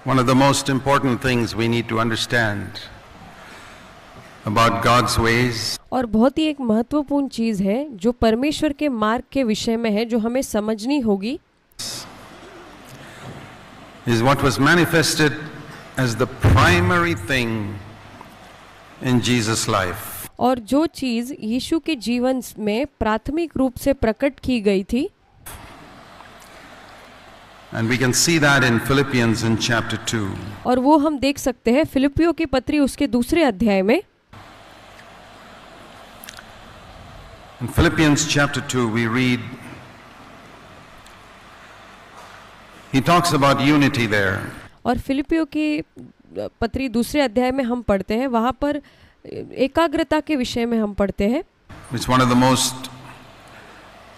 One of the most important things we need to understand about God's ways और बहुत ही एक महत्वपूर्ण चीज है जो परमेश्वर के मार्ग के विषय में है, जो हमें समझनी होगी, is what was manifested as the primary thing in Jesus' life. और जो चीज यीशु के जीवन में प्राथमिक रूप से प्रकट की गई थी, And we can see that in Philippians in chapter 2. और वो हम देख सकते हैं फिलिपियों की पत्री उसके दूसरे अध्याय में। In Philippians chapter 2 we read, he talks about unity there. और फिलिपियों की पत्री दूसरे अध्याय में हम पढ़ते हैं, वहाँ पर एकाग्रता के विषय में हम पढ़ते हैं। It's one of the most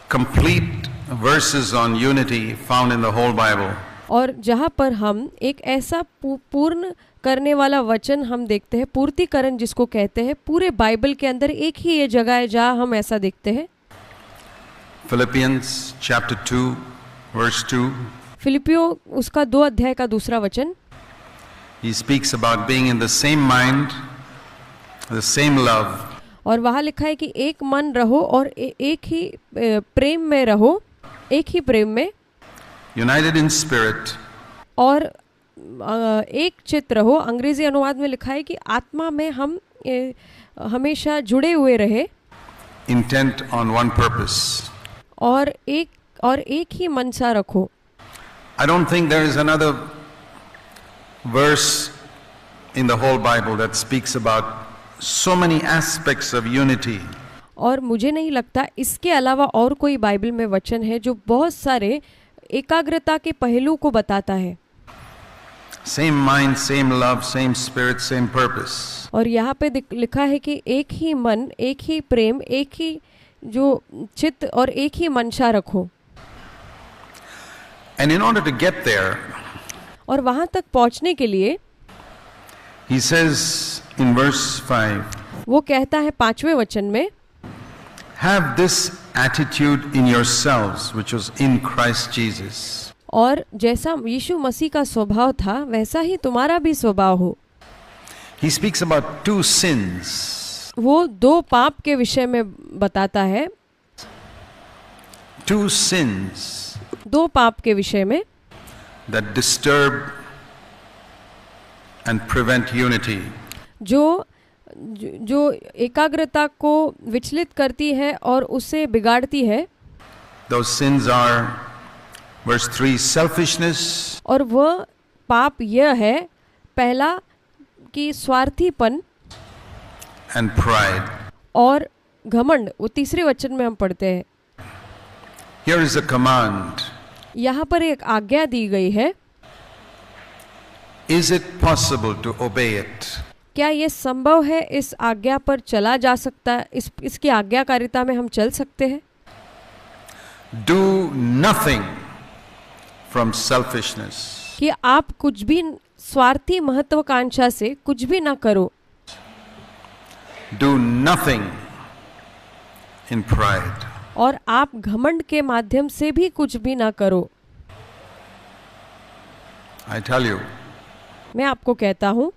complete verses on unity found in the whole Bible. और जहाँ पर हम एक ऐसा पूर्ण करने वाला वचन हम देखते हैं, पूर्तिकरण जिसको कहते हैं, पूरे बाइबल के अंदर एक ही ये जगह है जहाँ हम ऐसा देखते हैं। Philippians chapter 2 verse 2. फिलिपियों उसका 2 अध्याय का दूसरा वचन। He speaks about being in the same mind, the same love. और वहाँ लिखा है कि एक मन रहो और एक ही प्रेम में रहो, एक ही प्रेम में, United in spirit. और एक चित्त रहो। अंग्रेजी अनुवाद में लिखा है कि आत्मा में हम हमेशा जुड़े हुए रहे, Intent on one purpose. और एक ही मनसा रखो। I don't think there is another verse in the whole Bible that speaks about so many aspects of unity. और मुझे नहीं लगता इसके अलावा और कोई बाइबल में वचन है जो बहुत सारे एकाग्रता के पहलू को बताता है। Same mind, same love, same spirit, same purpose. और यहाँ पे लिखा है कि एक ही मन, एक ही प्रेम, एक ही जो चित्त और एक ही मनसा रखो। And in order to get there, और वहाँ तक पहुँचने के लिए he says in verse 5, वो कहता है 5वें वचन में, have this attitude in yourselves which was in Christ Jesus. और जैसा यीशु मसीह का स्वभाव था वैसा ही तुम्हारा भी स्वभाव हो। He speaks about 2 sins. वो 2 पाप के विषय में बताता है, 2 sins 2 पाप के विषय में that disturb and prevent unity. जो एकाग्रता को विचलित करती है और उसे बिगाड़ती है। Those sins are, verse 3, selfishness. और वह पाप यह है, पहला कि स्वार्थीपन And pride. और घमंड। वो तीसरे वचन में हम पढ़ते हैं। Here is a command. यहाँ पर एक आज्ञा दी गई है। Is it possible to obey it? क्या ये संभव है इस आज्ञा पर चला जा सकता है, इसकी आज्ञाकारिता में हम चल सकते हैं? Do nothing from selfishness. कि आप कुछ भी स्वार्थी महत्वाकांक्षा से कुछ भी ना करो। Do nothing in pride. और आप घमंड के माध्यम से भी कुछ भी ना करो। I tell you, मैं आपको कहता हूँ,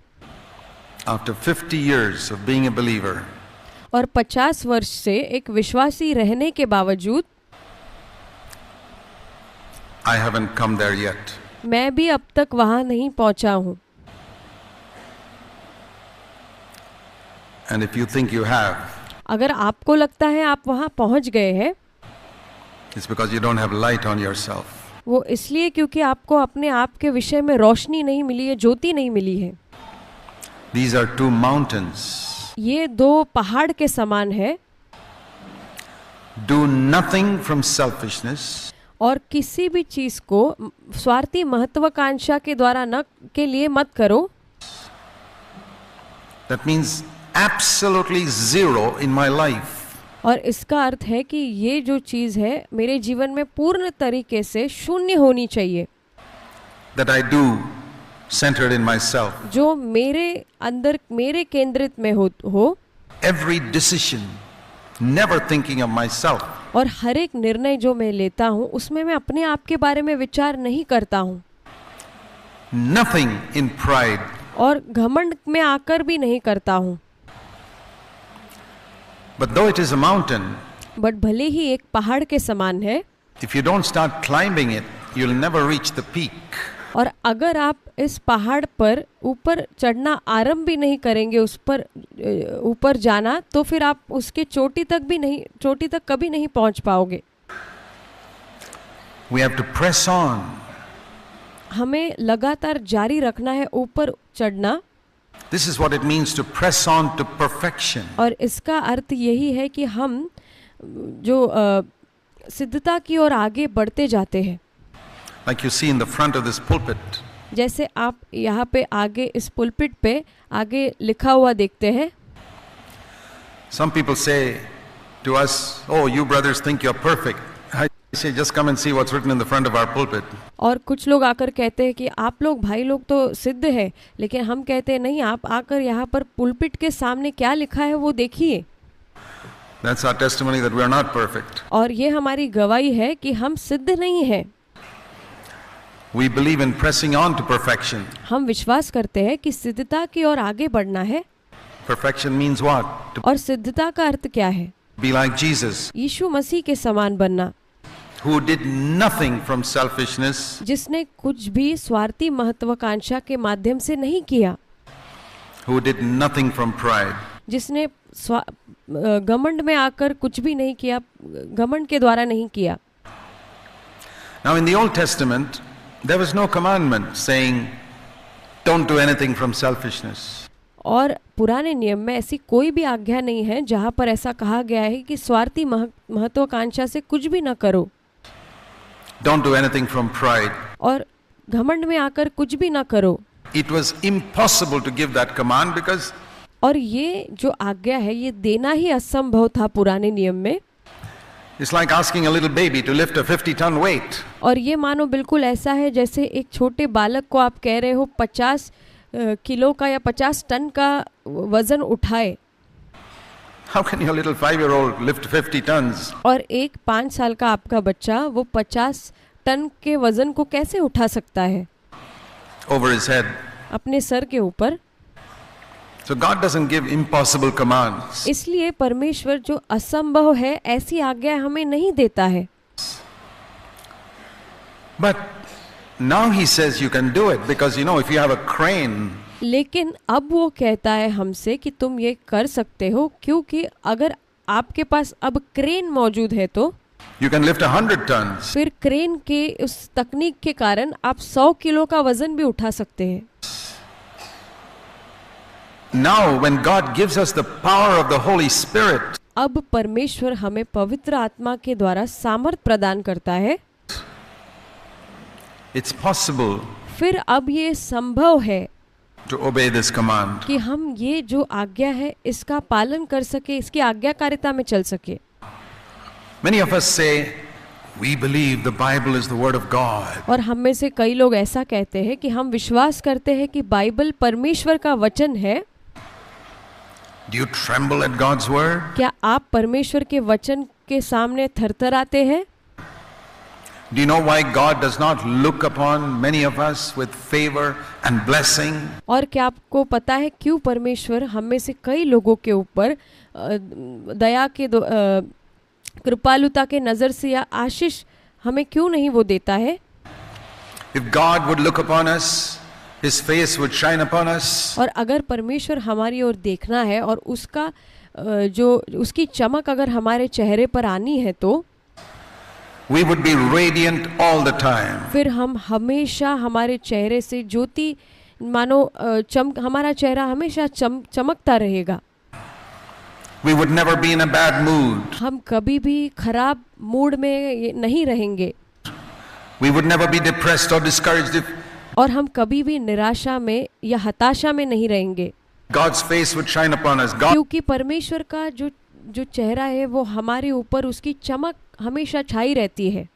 after 50 years of being a believer, और 50 वर्ष से एक विश्वासी रहने के बावजूद I haven't come there yet. मैं भी अब तक वहाँ नहीं पहुँचा हूँ। And if you think you have, अगर आपको लगता है आप वहाँ पहुँच गए हैं, it's because you don't have light on yourself. वो इसलिए क्योंकि आपको अपने आप के विषय में रोशनी नहीं मिली है, ज्योति नहीं मिली है। These are 2 mountains. ये 2 पहाड़ के समान है। Do nothing from selfishness. और किसी भी चीज को स्वार्थी महत्वाकांक्षा के द्वारा न के लिए मत करो। That means absolutely zero in my life. और इसका अर्थ है कि ये जो चीज है मेरे जीवन में पूर्ण तरीके से शून्य होनी चाहिए। That I do centered in myself. जो मेरे अंदर मेरे केंद्रित में हो। Every decision, never thinking of myself. और हर एक निर्णय जो मैं लेता हूँ उसमें मैं अपने आप के बारे में विचार नहीं करता हूँ। nothing in pride. और घमंड में आकर भी नहीं करता हूँ। But though it is a mountain, but भले ही एक पहाड़ के समान है, if you don't start climbing it, you'll never reach the peak. और अगर आप इस पहाड़ पर ऊपर चढ़ना आरंभ भी नहीं करेंगे, उस पर ऊपर जाना, तो फिर आप उसके चोटी तक कभी नहीं पहुंच पाओगे। We have to press on. हमें लगातार जारी रखना है ऊपर चढ़ना। This is what it means to press on to perfection. और इसका अर्थ यही है कि हम जो सिद्धता की ओर आगे बढ़ते जाते हैं। Like you see in the front of this pulpit. जैसे आप यहाँ पे आगे इस पुलपिट पे आगे लिखा हुआ देखते हैं। Some people say to us, "Oh, you brothers think you're perfect." I say, "Just come and see what's written in the front of our pulpit." और कुछ लोग आकर कहते हैं कि आप लोग भाई लोग तो सिद्ध है, लेकिन हम कहते हैं नहीं, आप आकर यहाँ पर पुलपिट के सामने क्या लिखा है वो देखिए। That's our testimony that we are not perfect. और ये हमारी गवाही है कि हम सिद्ध नहीं हैं। We believe in pressing on to perfection. हम विश्वास करते हैं कि सिद्धता की ओर आगे बढ़ना है। Perfection means what? To और सिद्धता का अर्थ क्या है? be like Jesus, यीशु मसीह के समान बनना, who did nothing from selfishness, जिसने कुछ भी स्वार्थी महत्वाकांक्षा के माध्यम से नहीं किया, who did nothing from pride. जिसने घमंड में आकर कुछ भी नहीं किया, घमंड के द्वारा नहीं किया। Now in the Old Testament, there was no commandment saying, "Don't do anything from selfishness." और पुराने नियम में ऐसी कोई भी आज्ञा नहीं है जहाँ पर ऐसा कहा गया है कि स्वार्थी महत्वाकांक्षा से कुछ भी ना करो, Don't do anything from pride. और घमंड में आकर कुछ भी ना करो। It was impossible to give that command because और ये जो आज्ञा है ये देना ही असंभव था पुराने नियम में। it's like asking a little baby to lift a 50-ton weight. और ये मानो बिल्कुल ऐसा है जैसे एक छोटे बालक को आप कह रहे हो 50 किलो का या 50 टन का वजन उठाए। How can your little 5-year-old lift 50 tons? और एक 5 साल का आपका बच्चा वो 50 टन के वजन को कैसे उठा सकता है Over his head. अपने सर के ऊपर? So God doesn't give impossible commands. इसलिए परमेश्वर जो असंभव है ऐसी आज्ञा हमें नहीं देता है। But now he says you can do it because you know if you have a crane, लेकिन अब वो कहता है हमसे कि तुम ये कर सकते हो, क्योंकि अगर आपके पास अब क्रेन मौजूद है तो you can lift 100 tons. फिर क्रेन के उस तकनीक के कारण आप 100 किलो का वजन भी उठा सकते हैं। Now when God gives us the power of the Holy Spirit, अब परमेश्वर हमें पवित्र आत्मा के द्वारा सामर्थ प्रदान करता है, it's possible फिर अब ये संभव है to obey this command. कि हम ये जो आज्ञा है इसका पालन कर सके, इसकी आज्ञाकारिता में चल सके। Many of us say we believe the Bible is the word of God. और हम में से कई लोग ऐसा कहते हैं कि हम विश्वास करते हैं कि बाइबल परमेश्वर का वचन है। Do you tremble at God's word? क्या आप परमेश्वर के वचन के सामने थरथराते हैं? Do you know why God does not look upon many of us with favor and blessing? और क्या आपको पता है क्यों परमेश्वर हम में से कई लोगों के ऊपर दया के कृपालुता के नजर से या आशीष हमें क्यों नहीं वो देता है? If God would look upon us, His face would shine upon us. और अगर परमेश्वर हमारी ओर देखना है और उसका जो उसकी चमक अगर हमारे चेहरे पर आनी है तो We would be radiant all the time. फिर हम हमेशा हमारे चेहरे से ज्योति मानो हमारा चेहरा हमेशा चमकता रहेगा। We would never be in a bad mood. हम कभी भी खराब मूड में नहीं रहेंगे। We would never be depressed or discouraged if और हम कभी भी निराशा में या हताशा में नहीं रहेंगे। God's face would shine upon us. God क्योंकि परमेश्वर का जो चेहरा है वो हमारे ऊपर उसकी चमक हमेशा छाई रहती है।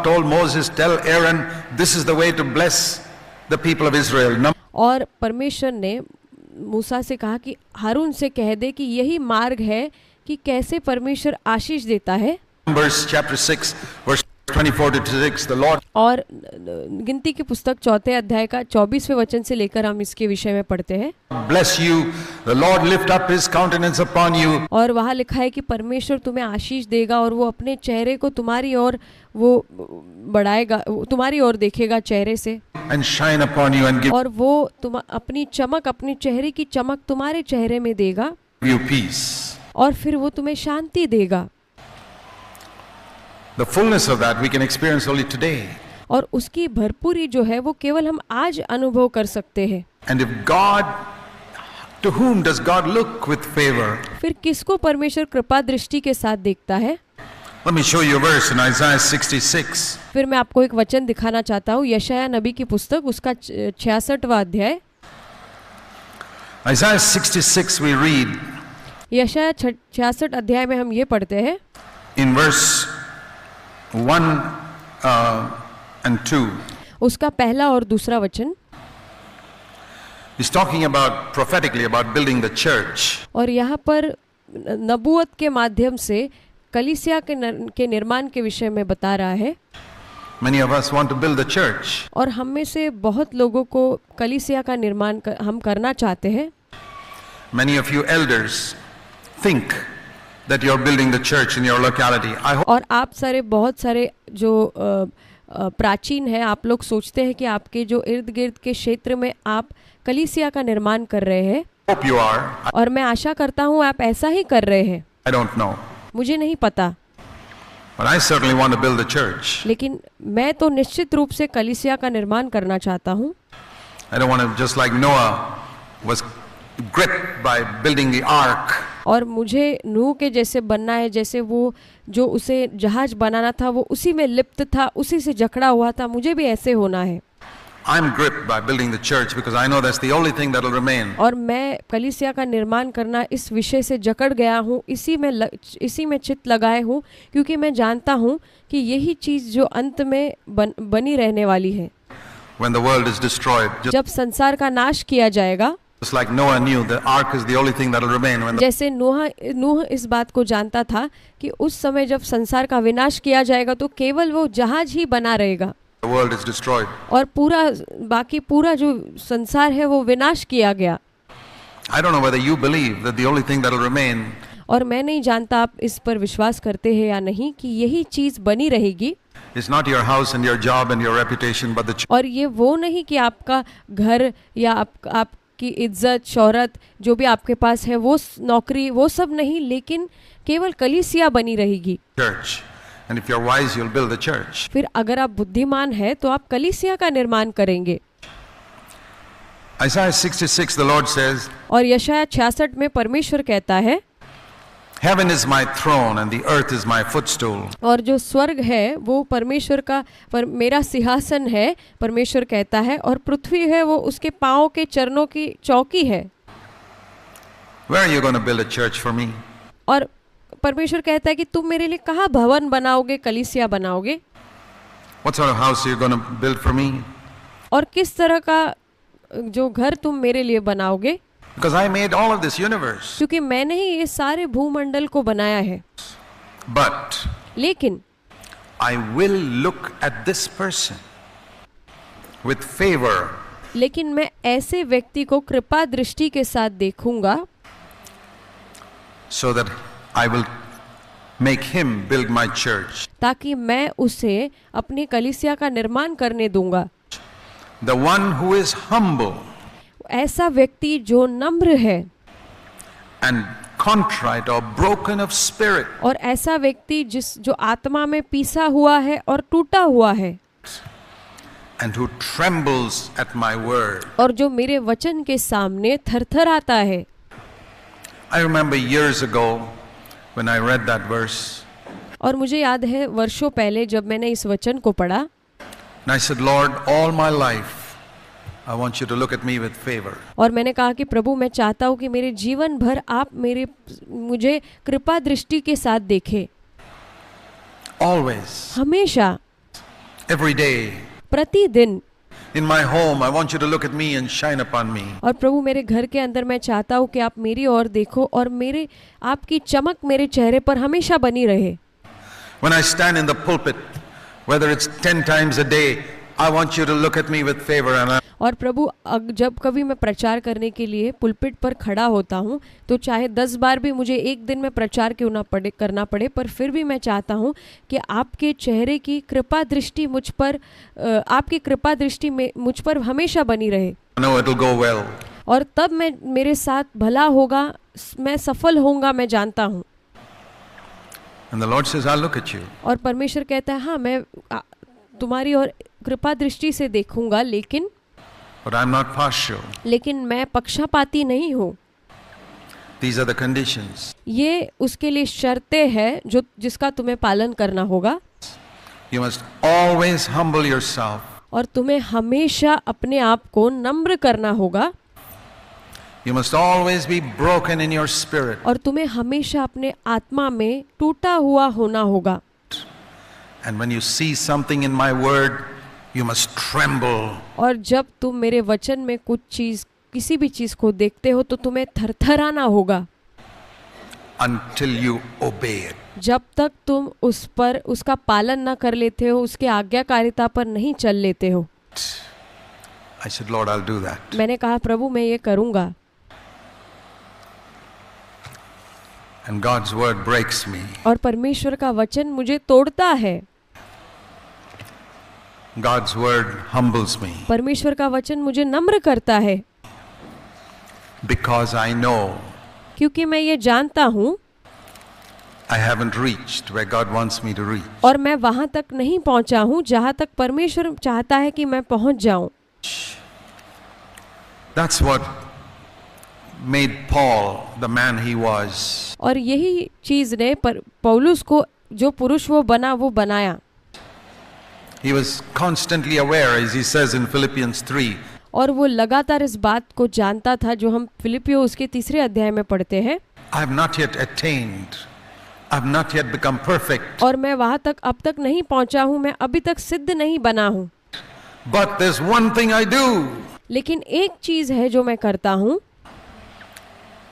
told Moses, "Tell Aaron, this is the way to bless the people of Israel." और परमेश्वर ने मूसा से कहा कि हारून से कह दे कि यही मार्ग है कि कैसे परमेश्वर आशीष देता है। Numbers chapter 6 verse 24 to 26, the Lord और गिनती की पुस्तक 4 अध्याय का 24वें वचन से लेकर हम इसके विषय में पढ़ते हैं। Bless you, the Lord lift up his countenance upon you. और वहाँ लिखा है कि परमेश्वर तुम्हें आशीष देगा और वो अपने चेहरे को तुम्हारी ओर वो बढ़ाएगा, तुम्हारी ओर देखेगा चेहरे से, And shine upon you and give और वो अपनी चमक, अपनी चेहरे की चमक तुम्हारे चेहरे में देगा you peace. और फिर वो तुम्हें शांति देगा। The fullness of that we can experience only today. और उसकी भरपूरी जो है वो केवल हम आज अनुभव कर सकते हैं। And if God, to whom does God look with favor? फिर किसको परमेश्वर कृपा दृष्टि के साथ देखता है? Let me show you a verse in Isaiah 66. फिर मैं आपको एक वचन दिखाना चाहता हूँ, यशायाह नबी की पुस्तक उसका 66वां अध्याय। Isaiah 66 we read यशायाह 66 अध्याय में हम ये पढ़ते हैं in verse 1 and 2. उसका पहला और दूसरा वचन। He's talking about prophetically about building the church. और यहाँ पर नबूवत के माध्यम से कलीसिया के निर्माण के विषय में बता रहा है। Many of us want to build the church. और हम में से बहुत लोगों को कलीसिया का निर्माण हम करना चाहते हैं। Many of you elders think that you're building the church in your locality. I hope और आप सारे बहुत सारे जो प्राचीन हैं, आप लोग सोचते हैं कि आपके जो इर्द गिर्द के क्षेत्र में आप कलीसिया का निर्माण कर रहे हैं, you are. और मैं आशा करता हूँ आप ऐसा ही कर रहे हैं। I don't know. मुझे नहीं पता, But I certainly want to build the church. लेकिन मैं तो निश्चित रूप से कलीसिया का निर्माण करना चाहता हूँ। I don't want to, just like Noah was gripped by building the ark. और मुझे नूह के जैसे बनना है, जैसे वो जो उसे जहाज बनाना था वो उसी में लिप्त था, उसी से जकड़ा हुआ था, मुझे भी ऐसे होना है। I'm gripped by building the church because I know that's the only thing that will remain. और मैं कलीसिया का निर्माण करना इस विषय से जकड़ गया हूँ, इसी में चित्त लगाए हूँ, क्योंकि मैं जानता हूँ कि यही चीज़ जो अंत में बनी रहने वाली है। When the world is destroyed, जब संसार का नाश किया जाएगा, just like Noah knew, the ark is the only thing that will remain. When the जैसे नूह इस बात को जानता था कि उस समय जब संसार का विनाश किया जाएगा तो केवल वो जहाज ही बना रहेगा world is destroyed. और बाकी पूरा जो संसार है वो विनाश किया गया। I don't know whether you believe that the only thing that will remain और मैं नहीं जानता आप इस पर विश्वास करते हैं या नहीं कि यही चीज बनी रहेगी। is not your house and your job and your reputation, but the church. और ये वो नहीं कि आपका घर या आपकी इज्जत शोहरत जो भी आपके पास है, वो नौकरी, वो सब नहीं, लेकिन केवल कलीसिया बनी रहेगी। And if you're wise, you'll build the church. फिर अगर आप बुद्धिमान हैं तो आप कलीसिया का निर्माण करेंगे। Isaiah 66, the Lord says, और यशायाह 66 में परमेश्वर कहता है, Heaven is my throne and the earth is my footstool. और जो स्वर्ग है वो परमेश्वर का मेरा सिंहासन है, परमेश्वर कहता है, और पृथ्वी है वो उसके पांव के चरणों की चौकी है। Where are you going to build a church for me? और परमेश्वर कहता है कि तुम मेरे लिए कहाँ भवन बनाओगे, कलीसिया बनाओगे? What sort of house are you going to build for me? और किस तरह का जो घर तुम मेरे लिए बनाओगे? Because I made all of this universe. क्योंकि मैंने ही ये सारे भूमंडल को बनाया है। But लेकिन I will look at this person with favor. लेकिन मैं ऐसे व्यक्ति को कृपा दृष्टि के साथ देखूंगा, so that I will make him build my church. ताकि मैं उसे अपनी कलीसिया का निर्माण करने दूंगा। The one who is humble ऐसा व्यक्ति जो नम्र है and contrite or broken of spirit, और ऐसा व्यक्ति जो आत्मा में पीसा हुआ है और टूटा हुआ है, and who trembles at my word. और जो मेरे वचन के सामने थरथराता है। I remember years ago when I read that verse. और मुझे याद है वर्षों पहले जब मैंने इस वचन को पढ़ा, And I said, Lord, all my life I want you to look at me with favor. और मैंने कहा कि प्रभु मैं चाहता हूँ कि मेरे जीवन भर आप मुझे कृपा दृष्टि के साथ देखें। Always. हमेशा, Every day. प्रतिदिन। In my home, I want you to look at me and shine upon me. और प्रभु मेरे घर के अंदर मैं चाहता हूँ कि आप मेरी ओर देखो और आपकी चमक मेरे चेहरे पर हमेशा बनी रहे। When I stand in the pulpit Whether it's 10 times a day, I want you to look at me with favor and और प्रभु जब कभी मैं प्रचार करने के लिए पुलपिट पर खड़ा होता हूँ तो चाहे 10 बार भी मुझे एक दिन में प्रचार क्यों ना करना पड़े, पर फिर भी मैं चाहता हूँ कि आपके चेहरे की कृपा दृष्टि मुझ पर, आपकी कृपा दृष्टि में मुझ पर हमेशा बनी रहे। know it'll go well. और तब मैं मेरे साथ भला होगा, मैं सफल होऊंगा, मैं जानता हूँ। And the Lord says, I'll look at you. और परमेश्वर कहता है हाँ मैं तुम्हारी और कृपा दृष्टि से देखूंगा, But I'm not partial. लेकिन मैं पक्षपाती नहीं हूँ। These are the conditions. ये उसके लिए शर्तें हैं जो जिसका तुम्हें पालन करना होगा। You must always humble yourself. और तुम्हें हमेशा अपने आप को नम्र करना होगा। You must always be broken in your spirit. और तुम्हें हमेशा अपने आत्मा में टूटा हुआ होना होगा। And when you see something in my word, you must tremble. और जब तुम मेरे वचन में कुछ चीज, किसी भी चीज को देखते हो तो तुम्हें थरथराना होगा। Until you obey it. जब तक तुम उस पर उसका पालन न कर लेते हो, उसके आज्ञाकारिता पर नहीं चल लेते हो। I said, Lord, I'll do that. मैंने कहा प्रभु मैं ये करूँगा। And God's word breaks me. और परमेश्वर का वचन मुझे तोड़ता है। God's word humbles me. परमेश्वर का वचन मुझे नम्र करता है। Because I know क्योंकि मैं ये जानता हूँ I haven't reached where God wants me to reach. और मैं वहाँ तक नहीं पहुँचा हूँ जहाँ तक परमेश्वर चाहता है कि मैं पहुँच जाऊँ। That's what made Paul the man he was. और यही चीज ने पौलुस को जो पुरुष वो बना वो बनाया। He was constantly aware, as he says in Philippians 3. और वो लगातार इस बात को जानता था जो हम फिलिपियो उसके 3 अध्याय में पढ़ते हैं। I have not yet attained. I have not yet become perfect. और मैं वहाँ तक अब तक नहीं पहुँचा हूँ, मैं अभी तक सिद्ध नहीं बना हूँ। But there's one thing I do. लेकिन एक चीज है जो मैं करता हूँ।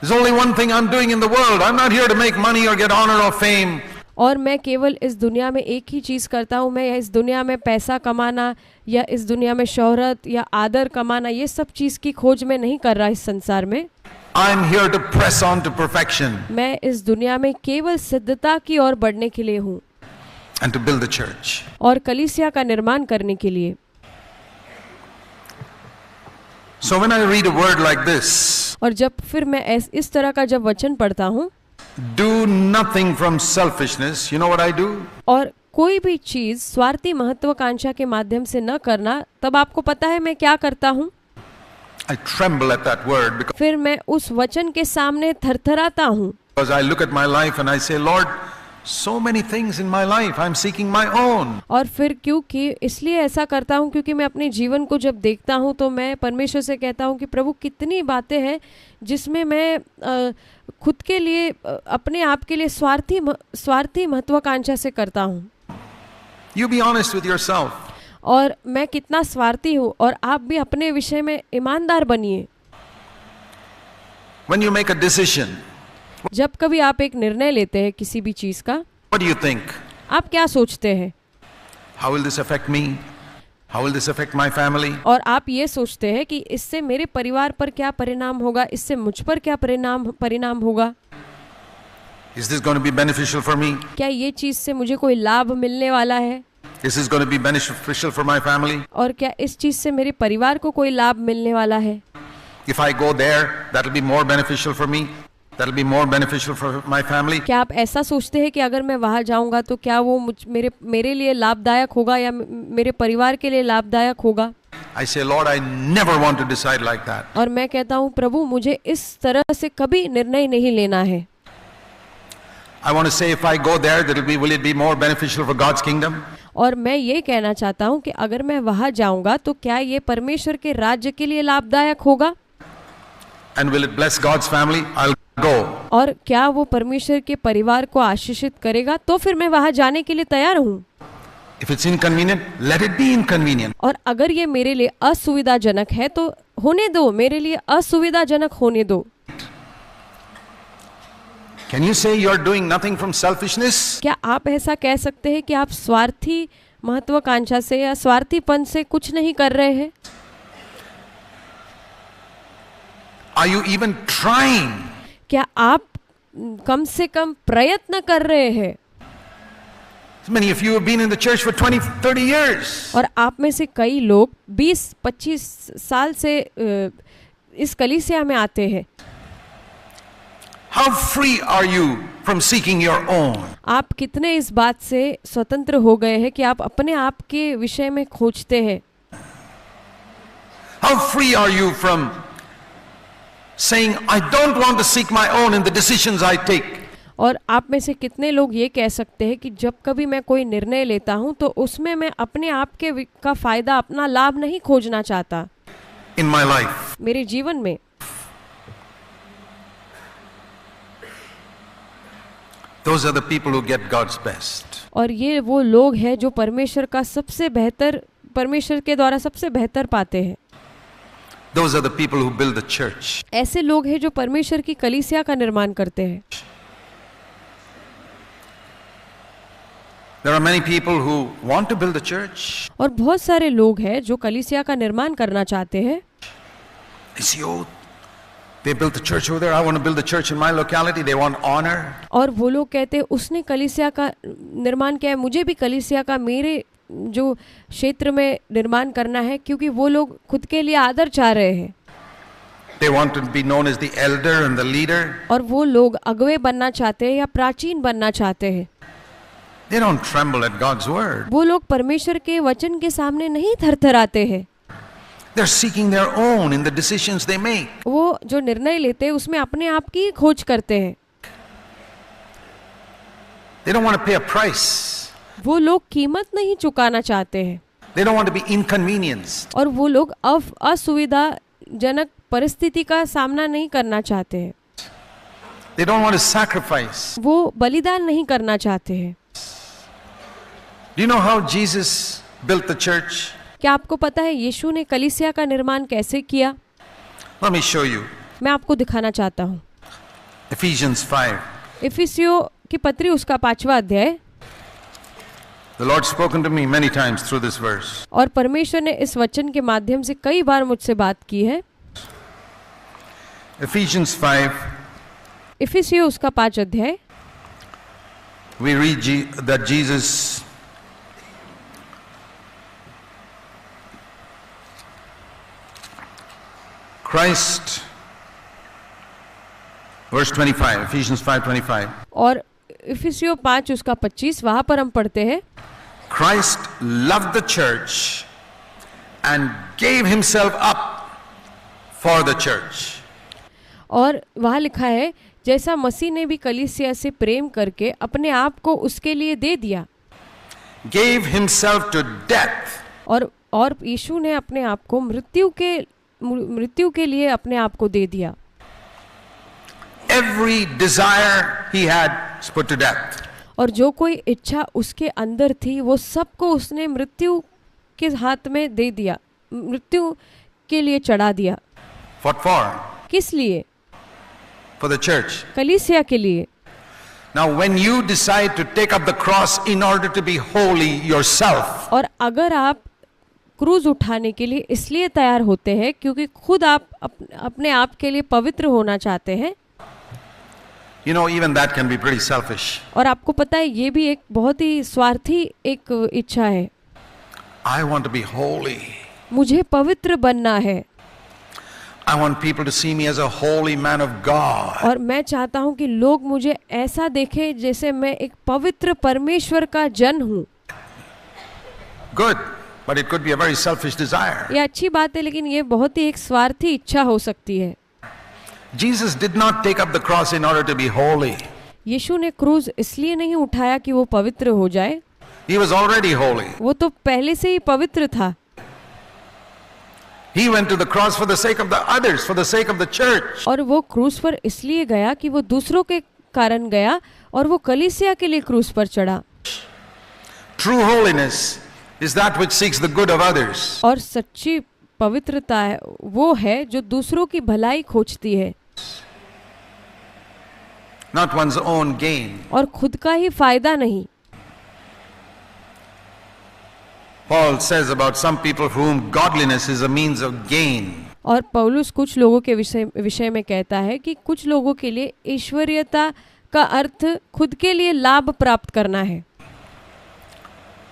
There's only one thing I'm doing in the world. I'm not here to make money or get honor or fame. और मैं केवल इस दुनिया में एक ही चीज करता हूँ, मैं इस दुनिया में पैसा कमाना या इस दुनिया में शोहरत या आदर कमाना, ये सब चीज की खोज में नहीं कर रहा इस संसार में। I'm here to press on to perfection. मैं इस दुनिया में केवल सिद्धता की ओर बढ़ने के लिए हूँ। And to build the church. और कलीसिया का निर्माण करने के लिए। So when I read a word like this, और जब फिर मैं इस तरह का जब वचन पढ़ता हूँ, do nothing from selfishness. You know what I do? और कोई भी चीज स्वार्थी महत्वाकांक्षा के माध्यम से न करना, तब आपको पता है मैं क्या करता हूँ? I tremble at that word because फिर मैं उस वचन के सामने थरथराता हूँ। I look at my life and I say, Lord, so many things in my life. I'm seeking my own. और फिर क्योंकि इसलिए ऐसा करता हूँ क्योंकि मैं अपने जीवन को जब देखता हूँ तो मैं परमेश्वर से कहता हूँ कि प्रभु कितनी बातें हैं जिसमें मैं खुद के लिए, अपने आप के लिए स्वार्थी महत्वाकांक्षा से करता हूँ। You be honest with yourself. और मैं कितना स्वार्थी हूँ, और आप भी अपने विषय में ईमानदार बनिए। When you make a decision, जब कभी आप एक निर्णय लेते हैं किसी भी चीज का, what do you think? आप क्या सोचते हैं? How will this affect me? How will this affect my family? और आप ये सोचते हैं कि इससे मेरे परिवार पर क्या परिणाम होगा, इससे मुझ पर क्या परिणाम होगा। Is this going to be beneficial for me? क्या ये चीज से मुझे कोई लाभ मिलने वाला है? Is this going to be beneficial for my family? और क्या इस चीज से मेरे परिवार को कोई लाभ मिलने वाला है? If I go there, that will be more beneficial for me. That will be more beneficial for my family. क्या आप ऐसा सोचते हैं कि अगर मैं वहां जाऊंगा तो क्या वो मेरे लिए लाभदायक होगा या मेरे परिवार के लिए लाभदायक होगा? I say, Lord, I never want to decide like that. और मैं कहता हूँ प्रभु मुझे इस तरह से कभी निर्णय नहीं लेना है। I want to say, if I go there, will it be more beneficial for God's kingdom? और मैं ये कहना चाहता हूँ कि अगर मैं वहां जाऊंगा तो क्या ये परमेश्वर के राज्य के लिए लाभदायक होगा? And will it bless God's family? I'll go. और क्या वो परमेश्वर के परिवार को आशीषित करेगा? तो फिर मैं वहां जाने के लिए तैयार हूँ। If it's inconvenient, let it be inconvenient. और अगर ये मेरे लिए असुविधाजनक है तो होने दो, मेरे लिए असुविधाजनक होने दो। Can you say you're doing nothing from selfishness? क्या आप ऐसा कह सकते हैं कि आप स्वार्थी महत्वाकांक्षा से या स्वार्थीपन से कुछ नहीं कर रहे हैं? Are you even trying? क्या आप कम से कम प्रयत्न कर रहे हैं? Many of you have been in the church for 20, 30 years. और आप में से कई लोग 20-25 साल से इस कलीसिया में आते हैं। How free are you from seeking your own? आप कितने इस बात से स्वतंत्र हो गए हैं कि आप अपने आप के विषय में खोजते हैं? How free are you from saying, I don't want to seek my own in the decisions I take? और आप में से कितने लोग ये कह सकते हैं कि जब कभी मैं कोई निर्णय लेता हूं तो उसमें मैं अपने आप के का फायदा, अपना लाभ नहीं खोजना चाहता In my life. मेरे जीवन में? Those are the people who get God's best. और ये वो लोग हैं जो परमेश्वर का सबसे बेहतर, परमेश्वर के द्वारा सबसे बेहतर पाते हैं। Those are the people who build the church. ऐसे लोग हैं जो परमेश्वर की कलीसिया का निर्माण करते हैं। There are many people who want to build the church. और बहुत सारे लोग हैं जो कलीसिया का निर्माण करना चाहते हैं। They see, oh, they built the church over there. I want to build the church in my locality. They want honor. और वो लोग कहते हैं उसने कलीसिया का निर्माण किया है, मुझे भी कलीसिया का मेरे जो क्षेत्र में निर्माण करना है, क्योंकि वो लोग खुद के लिए आदर चाह रहे हैं। They want to be known as the elder and the leader. और वो लोग अगुवे बनना चाहते हैं या प्राचीन बनना चाहते हैं। They don't tremble at God's word. वो लोग परमेश्वर के वचन के सामने नहीं थरथराते हैं। They're seeking their own in the decisions they make. वो जो निर्णय लेते हैं उसमें अपने आप की खोज करते हैं। They don't want to pay a price. वो लोग कीमत नहीं चुकाना चाहते हैं। They don't want to be inconvenienced. और वो लोग असुविधाजनक परिस्थिति का सामना नहीं करना चाहते हैं। They don't want to sacrifice. वो बलिदान नहीं करना चाहते हैं। Do you know how Jesus built the church? क्या आपको पता है यीशु ने कलीसिया का निर्माण कैसे किया? Let me show you. मैं आपको दिखाना चाहता हूँ। Ephesians 5. इफिसियों की पत्री उसका 5वां अध्याय। The Lord spoken to me many times through this verse. और परमेश्वर ने इस वचन के माध्यम से कई बार मुझसे बात की है। Ephesians 5. इफिसियों उसका 5 अध्याय। We read that Jesus Christ, verse 25, Ephesians 5:25. और इफिसियों 5 उसका 25, वहां पर हम पढ़ते हैं, Christ loved the church and gave himself up for the church. और वहाँ लिखा है, जैसा मसीह ने भी कलीसिया से प्रेम करके अपने आप को उसके लिए दे दिया। Gave himself to death. और यीशु ने अपने आप को मृत्यु के लिए अपने आप को दे दिया। Every desire he had was put to death. और जो कोई इच्छा उसके अंदर थी वो सबको उसने मृत्यु के हाथ में दे दिया, मृत्यु के लिए चढ़ा दिया। What for? किस लिए? For the church. कलीसिया के लिए। Now when you decide to take up the cross in order to be holy yourself. और अगर आप क्रूज उठाने के लिए इसलिए तैयार होते हैं क्योंकि खुद आप अपने आप के लिए पवित्र होना चाहते हैं। You know, even that can be pretty selfish. और आपको पता है ये भी एक बहुत ही स्वार्थी एक इच्छा है। I want to be holy. मुझे पवित्र बनना है। I want people to see me as a holy man of God. और मैं चाहता हूँ कि लोग मुझे ऐसा देखें जैसे मैं एक पवित्र परमेश्वर का जन हूँ। Good, but it could be a very selfish desire. ये अच्छी बात है, लेकिन ये बहुत ही एक स्वार्थी इच्छा हो सकती है। Jesus did not take up the cross in order to be holy. यीशु ने क्रूज इसलिए नहीं उठाया कि वो पवित्र हो जाए। He was already holy. वो तो पहले से ही पवित्र था। He went to the cross for the sake of the others, for the sake of the church. और वो क्रूज पर इसलिए गया कि वो दूसरों के कारण गया और वो कलीसिया के लिए क्रूज पर चढ़ा। True holiness is that which seeks the good of others. और सच्ची पवित्रता है वो है जो दूसरों की भलाई खोजती है, Not one's own gain. और खुद का ही फायदा नहीं। Paul says about some people for whom godliness is a means of gain. और पौलुस कुछ लोगों के विषय में कहता है कि कुछ लोगों के लिए ईश्वरीयता का अर्थ खुद के लिए लाभ प्राप्त करना है.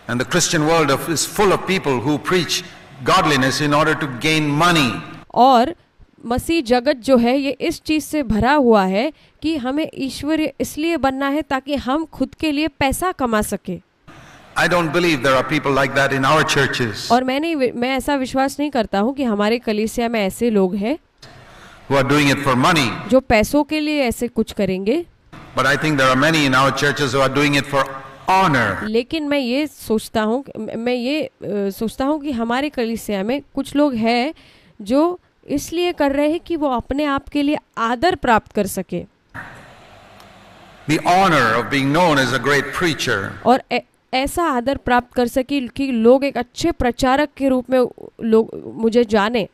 And the Christian world is full of people who preach godliness in order to gain money. और मसीह जगत जो है ये इस चीज से भरा हुआ है कि हमें ईश्वरीय इसलिए बनना है ताकि हम खुद के लिए पैसा कमा सके. I don't believe there are people like that in our churches. और मैं ऐसा विश्वास नहीं करता हूँ कि हमारे कलीसिया में ऐसे लोग हैं who are doing it for money. जो पैसों के लिए ऐसे कुछ करेंगे. But I think there are many in our churches who are doing it for honor. लेकिन मैं ये सोचता हूँ कि हमारे कलीसिया में कुछ लोग हैं जो इसलिए कर रहे हैं कि वो अपने आप के लिए आदर प्राप्त कर सके. The honor of being known as a great preacher. और ऐसा आदर प्राप्त कर सके कि लोग एक अच्छे प्रचारक के रूप में लोग मुझे जाने.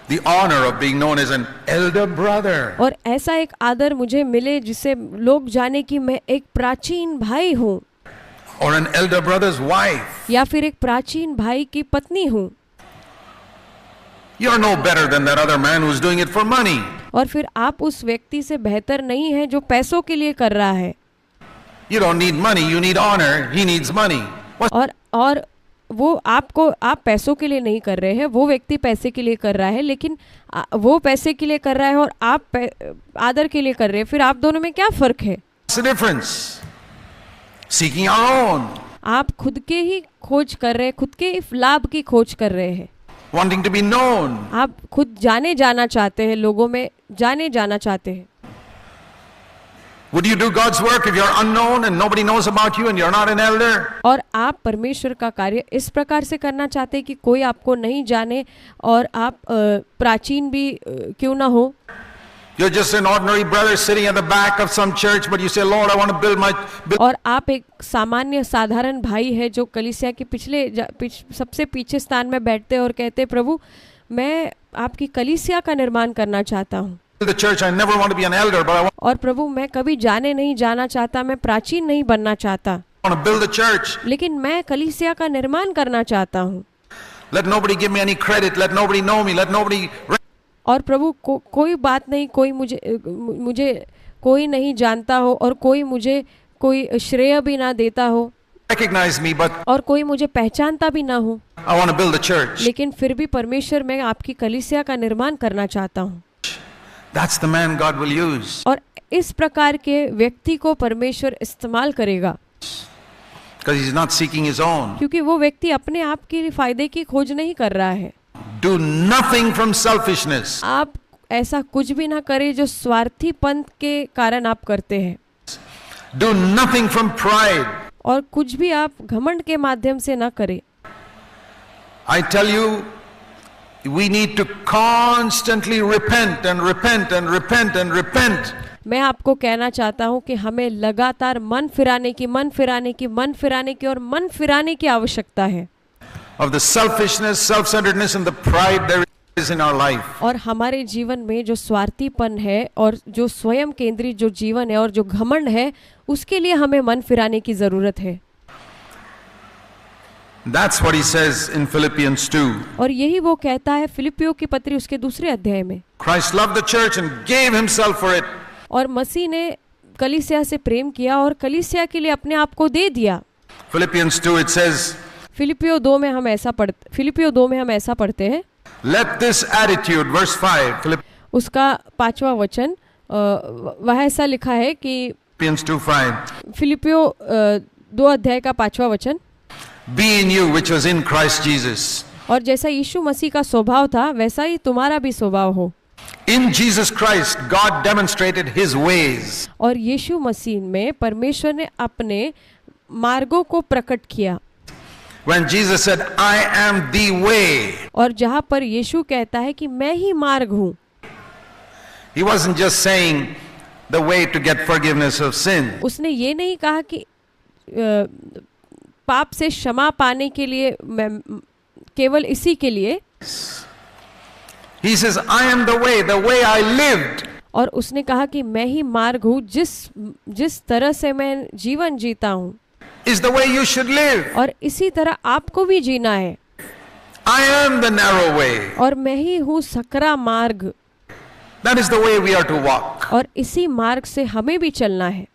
The honor of being known as an elder brother. और ऐसा एक आदर मुझे मिले जिससे लोग जाने कि मैं एक प्राचीन भाई हूँ. Or an elder brother's wife. या फिर एक प्राचीन भाई की पत्नी हूँ. You're no better than that other man who's doing it for money. और फिर आप उस व्यक्ति से बेहतर नहीं है जो पैसों के लिए कर रहा है. You don't need money, you need honor. He needs money. और वो आप पैसों के लिए नहीं कर रहे हैं, वो व्यक्ति पैसे के लिए कर रहा है, लेकिन वो पैसे के लिए कर रहा है और आप आदर के लिए कर रहे हैं. फिर आप दोनों में क्या फर्क है? What's the difference? Seeking our own. आप खुद के ही खोज कर रहे हैं, खुद के लाभ की खोज कर रहे हैं. Wanting to be known. आप खुद जाना चाहते हैं, लोगों में जाना चाहते हैं. Would you do God's work if you're unknown and nobody knows about you and you're not an elder? और आप परमेश्वर का कार्य इस प्रकार से करना चाहते हैं कि कोई आपको नहीं जाने और आप प्राचीन भी क्यों ना हो. You're just an ordinary brother sitting at the back of some church, but you say, Lord, I want to build my. और आप एक सामान्य साधारण भाई है जो कलीसिया के सबसे पीछे स्थान में बैठते हैं और कहते हैं, प्रभु मैं आपकी कलीसिया का निर्माण करना चाहता हूँ. The church, I never want to be an elder, but I want और प्रभु मैं कभी नहीं जाना चाहता, मैं प्राचीन नहीं बनना चाहता, to build a church. लेकिन मैं कलीसिया का निर्माण करना चाहता हूँ. Let nobody give me any credit, let nobody know me, let nobody. और प्रभु कोई बात नहीं, कोई मुझे कोई नहीं जानता हो और कोई मुझे कोई श्रेय भी ना देता हो. Recognize me, but और कोई मुझे पहचानता भी ना हो. I want to build a church. लेकिन फिर भी परमेश्वर मैं आपकी कलीसिया का निर्माण करना चाहता हूँ. That's the man God will use. और इस प्रकार के व्यक्ति को परमेश्वर इस्तेमाल करेगा. Because he's not seeking his own. क्योंकि वो व्यक्ति अपने आप के फायदे की खोज नहीं कर रहा है. Do nothing from selfishness. आप ऐसा कुछ भी ना करें जो स्वार्थीपन के कारण आप करते हैं. Do nothing from pride. और कुछ भी आप घमंड के माध्यम से ना करें. I tell you, we need to constantly repent and repent and repent and repent. मैं आपको कहना चाहता हूँ कि हमें लगातार मन फिराने की और मन फिराने की आवश्यकता है. Of the selfishness, self-centeredness and the pride there is in our life. और हमारे जीवन में जो स्वार्थीपन है और जो स्वयं केंद्रित जो जीवन है और जो घमंड है, उसके लिए हमें मन फिराने की जरूरत है. That's what he says in Philippians 2. और यही वो कहता है फिलिपियों की पत्री उसके 2 अध्याय में. Christ loved the church and gave himself for it. और मसीह ने कलीसिया से प्रेम किया और कलीसिया के लिए अपने आप को दे दिया. Philippians 2 it says. फिलिपियों 2 में हम ऐसा पढ़ते हैं. Let this attitude, verse 5. उसका 5वां वचन वह ऐसा लिखा है कि Philippians 2:5. फिलिपियों 2 अध्याय का 5वां वचन. Be in you which was in Christ Jesus. और जैसा यीशु मसीह का स्वभाव था वैसा ही तुम्हारा भी स्वभाव हो. In Jesus Christ, God demonstrated His ways. और यीशु मसीह में परमेश्वर ने अपने मार्गों को प्रकट किया. When Jesus said, I am the way. और जहाँ पर यीशु कहता है कि मैं ही मार्ग हूँ. He wasn't just saying the way to get forgiveness of sin. उसने ये नहीं कहा कि पाप से क्षमा पाने के लिए केवल इसी के लिए. He says, I am the way I lived. और उसने कहा कि मैं ही मार्ग हूँ जिस तरह से मैं जीवन जीता हूँ. is the way you should live. और इसी तरह आपको भी जीना है। I am the narrow way. और मैं ही हूँ सकरा मार्ग, That is the way we are to walk. और इसी मार्ग से हमें भी चलना है,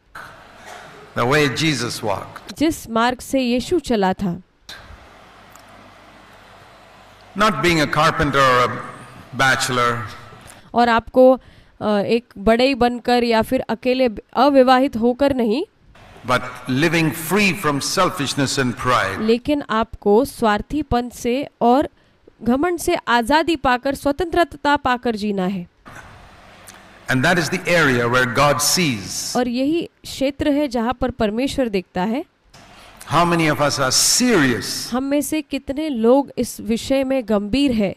The way Jesus walked. जिस मार्ग से यीशु चला था। Not being a carpenter or a bachelor. और आपको एक बड़े बनकर या फिर अकेले अविवाहित होकर नहीं, But living free from selfishness and pride. लेकिन आपको स्वार्थीपन से और घमंड से आजादी पाकर, स्वतंत्रता पाकर जीना है। And that is the area where God sees. और यही क्षेत्र है जहाँ पर परमेश्वर देखता है। How many of us are serious हम में से कितने लोग इस विषय में गंभीर है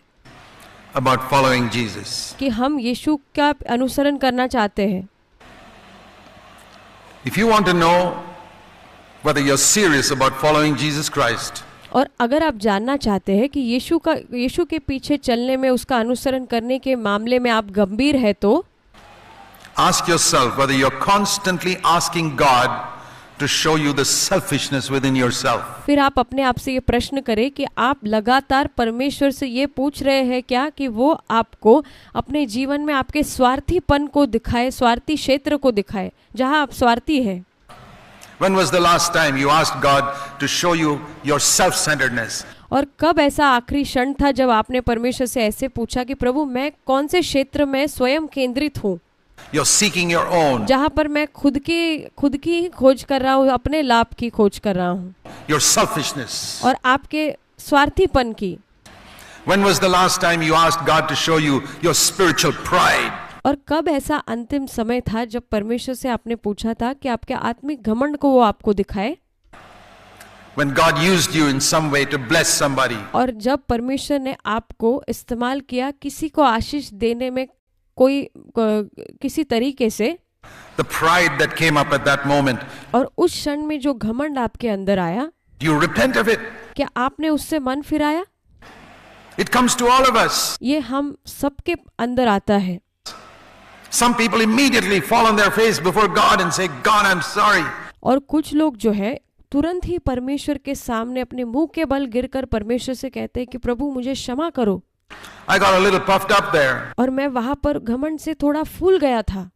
about following Jesus? कि हम यीशु का अनुसरण करना चाहते हैं। If you want to know whether you're serious about following Jesus Christ, और अगर आप जानना चाहते हैं कि यीशु के पीछे चलने में, उसका अनुसरण करने के मामले में आप गंभीर है, तो ask yourself whether you're constantly asking God to show you the selfishness within yourself. फिर आप अपने आप से ये प्रश्न करें कि आप लगातार परमेश्वर से ये पूछ रहे हैं क्या कि वो आपको अपने जीवन में आपके स्वार्थीपन को दिखाए, स्वार्थी क्षेत्र को दिखाए जहां आप स्वार्थी हैं। When was the last time you asked God to show you your self-centeredness? और कब ऐसा आखिरी क्षण था जब आपने परमेश्वर से ऐसे पूछा कि प्रभु मैं कौन से क्षेत्र में स्वयं केंद्रित हूँ, You're seeking your own. जहाँ पर मैं खुद की खोज कर रहा हूँ, अपने लाभ की खोज कर रहा हूँ, Your selfishness. और आपके स्वार्थीपन की। When was the last time you asked God to show you your spiritual pride? और कब ऐसा अंतिम समय था जब परमेश्वर से आपने पूछा था कि आपके आत्मिक घमंड को वो आपको दिखाए? When God used you in some way to bless somebody. और जब परमेश्वर ने आपको इस्तेमाल किया किसी को आशीष देने में, किसी तरीके से, The pride that came up at that moment. और उस क्षण में जो घमंड आपके अंदर आया, Do you repent of it? क्या आपने उससे मन फिराया? It comes to all of us. ये हम सबके अंदर आता है। Some people immediately fall on their face before God and say, God, I'm sorry. और कुछ लोग जो है तुरंत ही परमेश्वर के सामने अपने मुंह के बल गिरकर परमेश्वर से कहते हैं कि प्रभु मुझे क्षमा करो। I got a little puffed up there. और मैं वहां पर घमंड से थोड़ा फूल गया था।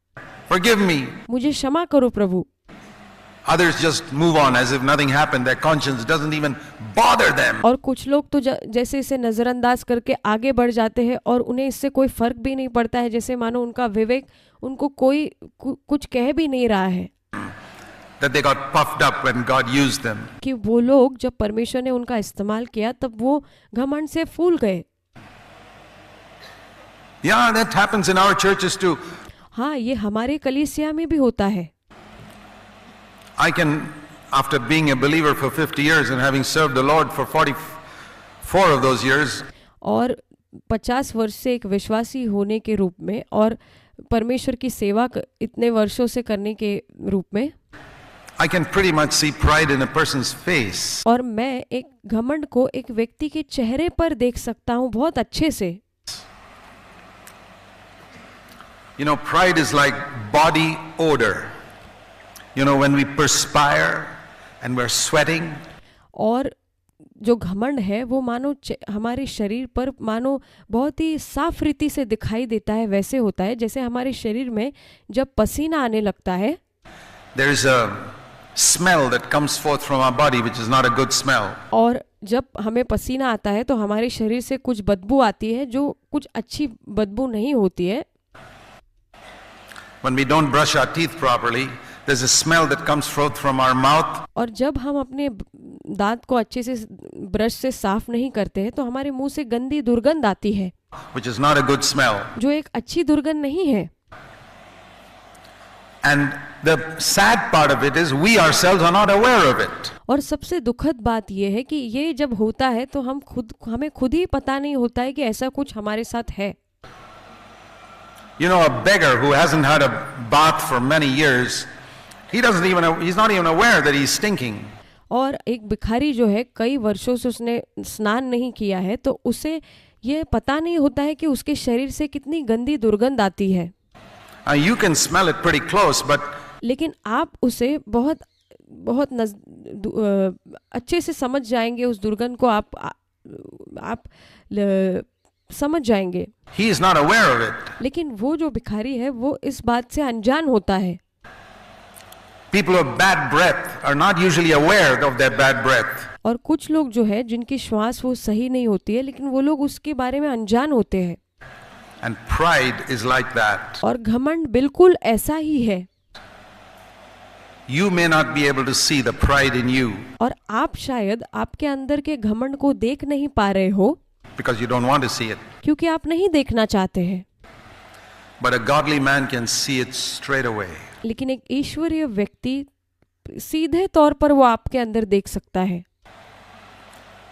Forgive me. मुझे क्षमा करो प्रभु। Others just move on as if nothing happened. Their conscience doesn't even bother them. और कुछ लोग तो जैसे इसे नजरअंदाज करके आगे बढ़ जाते हैं और उन्हें इससे कोई फर्क भी नहीं पड़ता है, जैसे मानो उनका विवेक उनको कोई कुछ कह भी नहीं रहा है। That they got puffed up when God used them. कि वो लोग जब परमेश्वर ने उनका इस्तेमाल किया तब वो घमंड से फूल गए। Yeah, that happens in our churches too. हाँ, ये हमारे कलीसिया में भी होता है। I can, after being a believer for 50 years and having served the Lord for 44 of those years, और 50 वर्ष से एक विश्वासी होने के रूप में और परमेश्वर की सेवा इतने वर्षों से करने के रूप में, I can pretty much see pride in a person's face. और मैं एक घमंड को एक व्यक्ति के चेहरे पर देख सकता हूँ बहुत अच्छे से। You know, pride is like body odor. You know, when we perspire and we're sweating. और जो घमंड है वो मानो हमारे शरीर पर मानो बहुत ही साफ रीति से दिखाई देता है, वैसे होता है जैसे हमारे शरीर में जब पसीना आने लगता है। There is a smell that comes forth from our body which is not a good smell. और जब हमें पसीना आता है तो हमारे शरीर से कुछ बदबू आती है जो कुछ अच्छी बदबू नहीं होती है। When we don't brush our teeth properly, there's a smell that comes forth from our mouth. और जब हम अपने दांत को अच्छे से ब्रश से साफ नहीं करते हैं तो हमारे मुंह से गंदी दुर्गंध आती है, Which is not a good smell. जो एक अच्छी दुर्गंध नहीं है। And the sad part of it is we ourselves are not aware of it. और सबसे दुखद बात यह है कि ये जब होता है तो हमें खुद ही पता नहीं होता है कि ऐसा कुछ हमारे साथ है। You know, a beggar who hasn't had a bath for many years, he's not even aware that he's stinking. और एक भिखारी जो है कई वर्षों से उसने स्नान नहीं किया है तो उसे ये पता नहीं होता है कि उसके शरीर से कितनी गंदी दुर्गंध आती है। You can smell it pretty close, but लेकिन आप उसे बहुत बहुत अच्छे से समझ जाएंगे उस दुर्गंध को, आप समझ जाएंगे। He is not aware of it. लेकिन वो जो भिखारी है वो इस बात से अनजान होता है। People of bad breath are not usually aware of their bad breath. और कुछ लोग जो है जिनकी श्वास वो सही नहीं होती है, लेकिन वो लोग उसके बारे में अनजान होते हैं। And pride is like that. और घमंड बिल्कुल ऐसा ही है। You may not be able to see the pride in you और आप शायद आपके अंदर के घमंड को देख नहीं पा रहे हो, because you don't want to see it. क्योंकि आप नहीं देखना चाहते हैं। But a godly man can see it straight away. लेकिन एक ईश्वरीय व्यक्ति सीधे तौर पर वो आपके अंदर देख सकता है।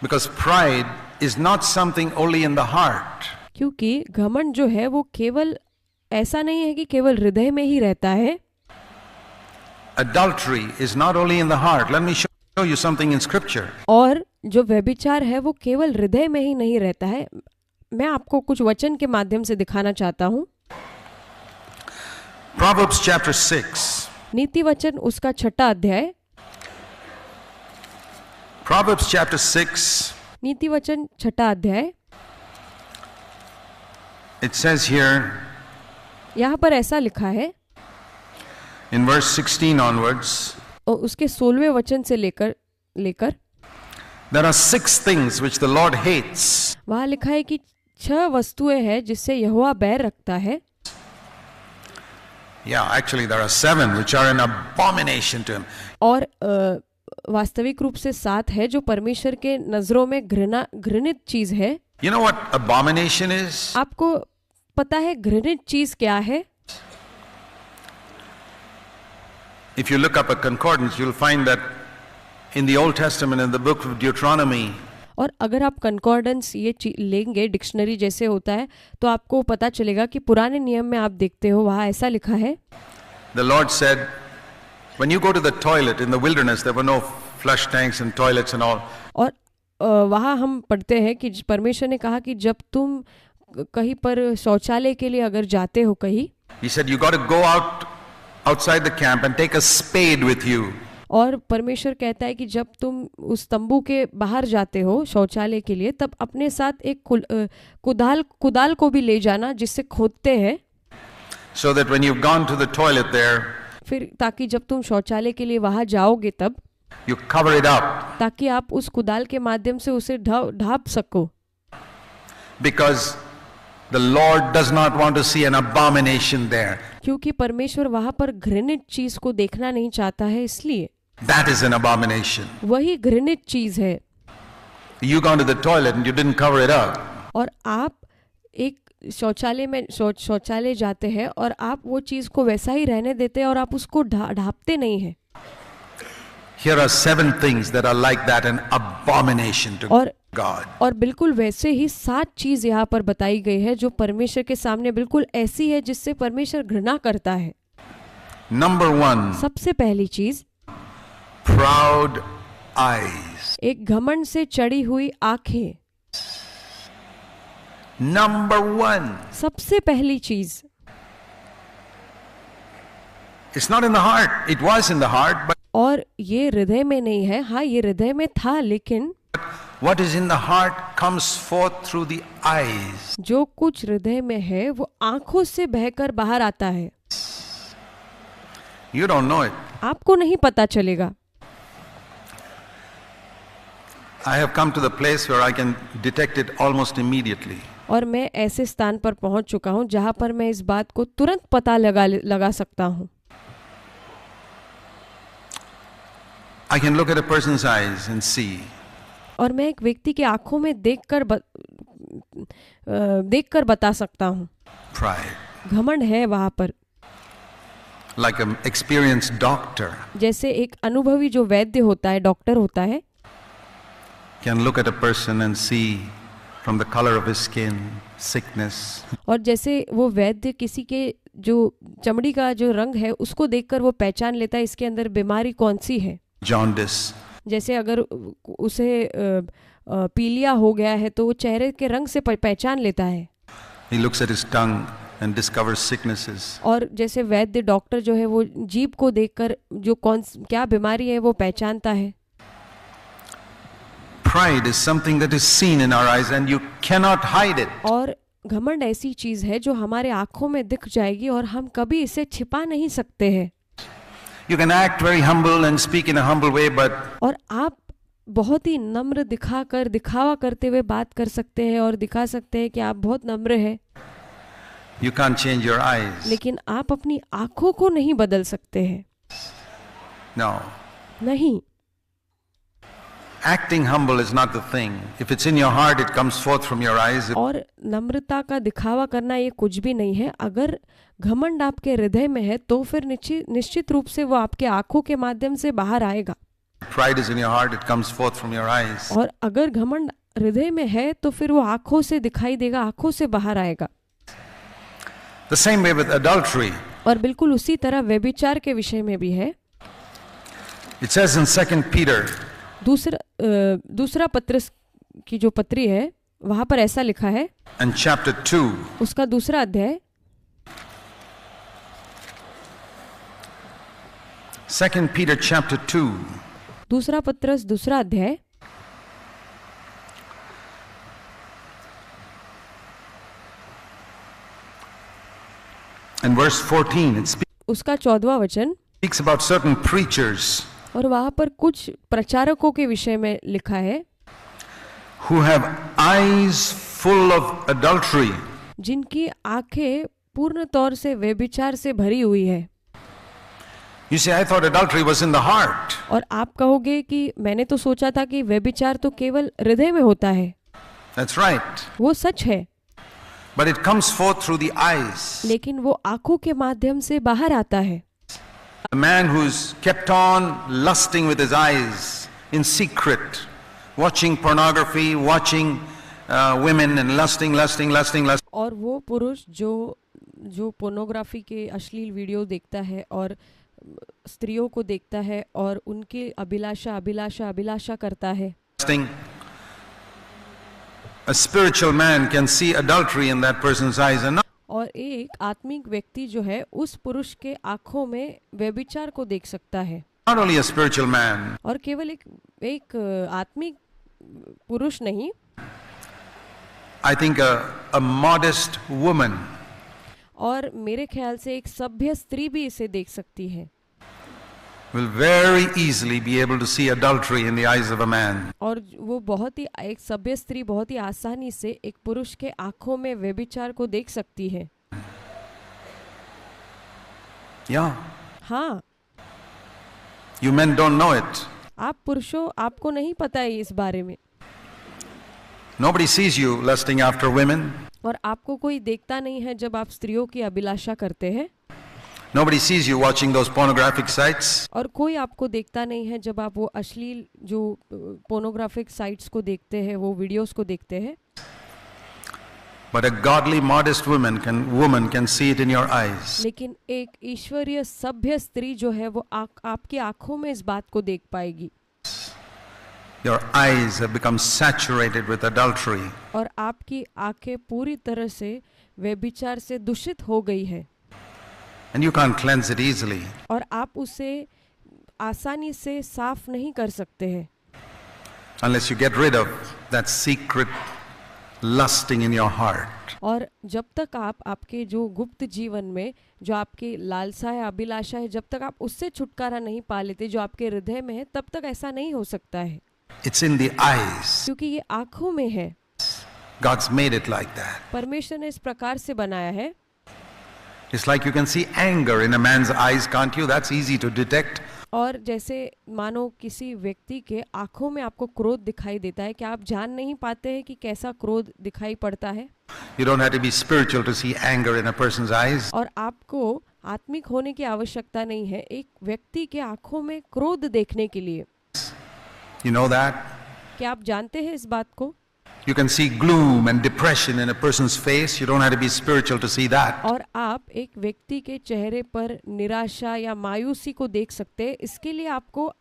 Because pride is not something only in the heart. क्योंकि घमंड जो है वो केवल ऐसा नहीं है कि केवल हृदय में ही रहता है। Adultery is not only in the heart. Let me show you something in scripture. और जो व्यभिचार है वो केवल हृदय में ही नहीं रहता है। मैं आपको कुछ वचन के माध्यम से दिखाना चाहता हूँ। Proverbs chapter 6. नीति वचन उसका 6 अध्याय। Proverbs chapter 6. नीति वचन 6 अध्याय। It says here यहाँ पर ऐसा लिखा है in verse 16 onwards. और उसके 16वें वचन से लेकर There are 6 things which the Lord hates. वहाँ लिखा है कि 6 वस्तुएं हैं जिससे यहोवा बैर रखता है। Yeah, actually there are 7 which are an abomination to him. और वास्तविक रूप से 7 है जो परमेश्वर के नजरों में घृणित चीज है। You know what abomination is? आपको पता है घृणित चीज क्या है? If you look up a concordance, you'll find that in the Old Testament, in the book of Deuteronomy, और अगर आप कंकॉर्डेंस ये लेंगे, डिक्शनरी जैसे होता है, तो आपको पता चलेगा कि पुराने नियम में आप देखते हो वहाँ ऐसा लिखा है। The Lord said, when you go to the toilet in the wilderness, there were no flush tanks and toilets and all. और वहाँ हम पढ़ते हैं कि परमेश्वर ने कहा कि जब तुम कहीं पर शौचालय के लिए अगर जाते हो कहीं, He said, you got to go outside the camp and take a spade with you. और परमेश्वर कहता है कि जब तुम उस तंबू के बाहर जाते हो शौचालय के लिए, तब अपने साथ एक कुदाल को भी ले जाना जिससे खोदते हैं। So that when you've gone to the toilet there, फिर ताकि जब तुम शौचालय के लिए वहां जाओगे तब you cover it up. ताकि आप उस कुदाल के माध्यम से उसे ढाप सको। Because the Lord does not want to see an abomination there. क्योंकि परमेश्वर वहां पर घृणित चीज को देखना नहीं चाहता है, इसलिए That is an abomination. वही घृणित चीज है। You gone to the toilet and you didn't cover it up. और आप एक शौचालय में शौचालय जाते हैं और आप वो चीज को वैसा ही रहने देते हैं और आप उसको ढापते नहीं है। Here are 7 things that are like that, an abomination to God. और बिल्कुल वैसे ही 7 चीज यहाँ पर बताई गई है जो परमेश्वर के सामने बिल्कुल ऐसी है जिससे परमेश्वर घृणा करता है। Number 1. सबसे पहली चीज Proud eyes. एक घमंड से चढ़ी हुई आंखें। Number 1. सबसे पहली चीज। It's not in the heart. It was in the heart, but और ये हृदय में नहीं है। हाँ, ये हृदय में था, लेकिन what is in the heart comes forth through the eyes. जो कुछ हृदय में है वो आंखों से बहकर बाहर आता है। You don't know it. आपको नहीं पता चलेगा। I have come to the place where I can detect it almost immediately. और मैं ऐसे स्थान पर पहुंच चुका हूं जहां पर मैं इस बात को तुरंत पता लगा सकता हूं। I can look at a person's eyes and see. और मैं एक व्यक्ति की आंखों में देखकर बता सकता हूं। Pride. घमंड है वहां पर। Like an experienced doctor जैसे एक अनुभवी जो वैद्य होता है, डॉक्टर होता है, can look at a person and see from the color of his skin, sickness. और जैसे वो वैद्य किसी के जो चमड़ी का जो रंग है उसको देखकर वो पहचान लेता है इसके अंदर बीमारी कौन सी है। Jaundice. जैसे अगर उसे पीलिया हो गया है तो वो चेहरे के रंग से पहचान लेता है। He looks at his tongue and discover sicknesses. और जैसे वैद्य डॉक्टर जो है वो जीभ को देखकर जो क्या बीमारी है वो पहचानता है। Pride is something that is seen in our eyes and you cannot hide it. और घमंड ऐसी चीज है जो हमारे आंखों में दिख जाएगी और हम कभी इसे छिपा नहीं सकते हैं। You can act very humble and speak in a humble way, but और आप बहुत ही नम्र दिखावा करते हुए बात कर सकते हैं और दिखा सकते हैं कि आप बहुत नम्र हैं, you can't change your eyes. लेकिन आप अपनी आंखों को नहीं बदल सकते हैं। No. नहीं, Acting humble is not the thing. If it's in your heart, it comes forth from your eyes. और नम्रता का दिखावा करना ये कुछ भी नहीं है। अगर घमंड आपके हृदय में है तो फिर निश्चित रूप से वो आपके आंखों के माध्यम से बाहर आएगा। Pride is in your heart, it comes forth from your eyes. और अगर घमंड हृदय में है तो फिर वो आंखों से दिखाई देगा, आंखों से बाहर आएगा। The same way with adultery. और बिल्कुल उसी तरह व्यभिचार के विषय में भी है। It says in 2 Peter, दूसरा पत्रस की जो पत्री है वहां पर ऐसा लिखा है, and chapter 2, उसका दूसरा अध्याय, 2 Peter chapter 2, दूसरा पत्रस दूसरा अध्याय, and verse 14, it उसका 14वां वचन, speaks about certain preachers और वहां पर कुछ प्रचारकों के विषय में लिखा है, who have eyes full of adultery. जिनकी आंखें पूर्ण तौर से व्यभिचार से भरी हुई है। You say, I thought adultery was in the heart. और आप कहोगे कि मैंने तो सोचा था कि व्यभिचार तो केवल हृदय में होता है। That's right. वो सच है, But it comes forth through the eyes. लेकिन वो आंखों के माध्यम से बाहर आता है। A man who's kept on lusting with his eyes in secret, watching pornography, watching women and lusting. और वो पुरुष जो पोर्नोग्राफी के अश्लील वीडियो देखता है और स्त्रियों को देखता है और उनकी अभिलाषा करता है। A spiritual man can see adultery in that person's eyes and not. और एक आत्मिक व्यक्ति जो है उस पुरुष के आंखों में व्यभिचार को देख सकता है। Not only a spiritual man. और केवल एक आत्मिक पुरुष नहीं, I think a modest woman. और मेरे ख्याल से एक सभ्य स्त्री भी इसे देख सकती है। Will very easily be able to see adultery in the eyes of a man. और वो एक सभ्य स्त्री बहुत ही आसानी से एक पुरुष के आंखों में व्यभिचार को देख सकती है। Yeah. हाँ, You men don't know it. आप पुरुषों, आपको नहीं पता है इस बारे में। Nobody sees you lusting after women. और आपको कोई देखता नहीं है जब आप स्त्रियों की अभिलाषा करते हैं। Nobody sees you watching those pornographic sites. और कोई आपको देखता नहीं है जब आप वो अश्लील जो पोर्नोग्राफिक साइट्स को देखते हैं, वो वीडियोस को देखते हैं। But a godly, modest woman can see it in your eyes. लेकिन एक ईश्वरीय सभ्य स्त्री जो है वो आपकी आंखों में इस बात को देख पाएगी। Your eyes have become saturated with adultery. और आपकी आंखें पूरी तरह से व्यभिचार से दूषित हो गई है। And you can't cleanse it easily. और आप उसे आसानी से साफ नहीं कर सकते हैं। Unless you get rid of that secret lusting in your heart. और जब तक आप आपके जो गुप्त जीवन में जो आपकी लालसा है, अभिलाषा है, जब तक आप उससे छुटकारा नहीं पा लेते जो आपके हृदय में है, तब तक ऐसा नहीं हो सकता है। It's in the eyes. क्योंकि ये आंखों में है। God's made it like that. परमेश्वर ने इस प्रकार से बनाया है। It's like you can see anger in a man's eyes, can't you? That's easy to detect. और जैसे मानो किसी व्यक्ति के आंखों में आपको क्रोध दिखाई देता है, क्या आप जान नहीं पाते हैं कि कैसा क्रोध दिखाई पड़ता है? You don't have to be spiritual to see anger in a person's eyes. और आपको आत्मिक होने की आवश्यकता नहीं है एक व्यक्ति के आंखों में क्रोध देखने के लिए। You know that? क्या आप जानते हैं इस बात को? You can see gloom and depression in a person's face. You don't have to be spiritual to see that. और आप एक व्यक्ति के चेहरे पर निराशा या मायूसी को देख सकते हैं। इसके लिए आपको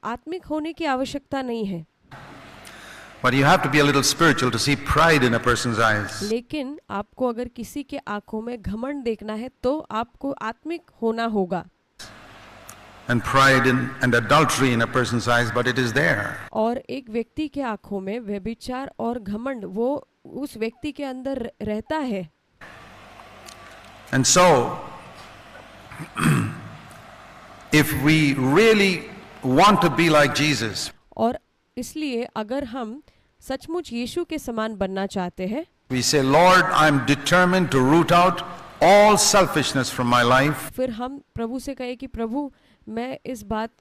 आत्मिक होने की आवश्यकता नहीं है। But you have to be a little spiritual to see pride in a person's eyes. लेकिन आपको अगर किसी के आंखों में घमंड देखना है तो आपको आत्मिक होना होगा. And pride and adultery in a person's eyes, but it is there. और एक व्यक्ति के आंखों में व्यभिचार और घमंड वो उस व्यक्ति के अंदर रहता है. And so, if we really want to be like Jesus, और इसलिए अगर हम सचमुच यीशु के समान बनना चाहते हैं, we say, Lord, I'm determined to root out all selfishness from my life. फिर हम प्रभु से कहे कि प्रभु मैं इस बात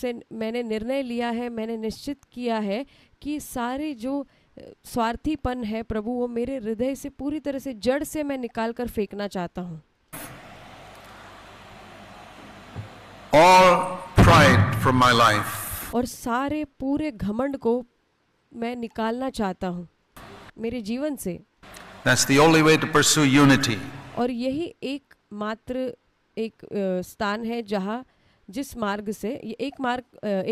से मैंने निर्णय लिया है, मैंने निश्चित किया है कि सारे जो स्वार्थीपन है प्रभु वो मेरे हृदय से पूरी तरह से जड़ से मैं निकाल कर फेंकना चाहता हूँ. All pride from my life. और सारे पूरे घमंड को मैं निकालना चाहता हूँ मेरे जीवन से. That's the only way to pursue unity. और यही एक स्थान है जहाँ जिस मार्ग से ये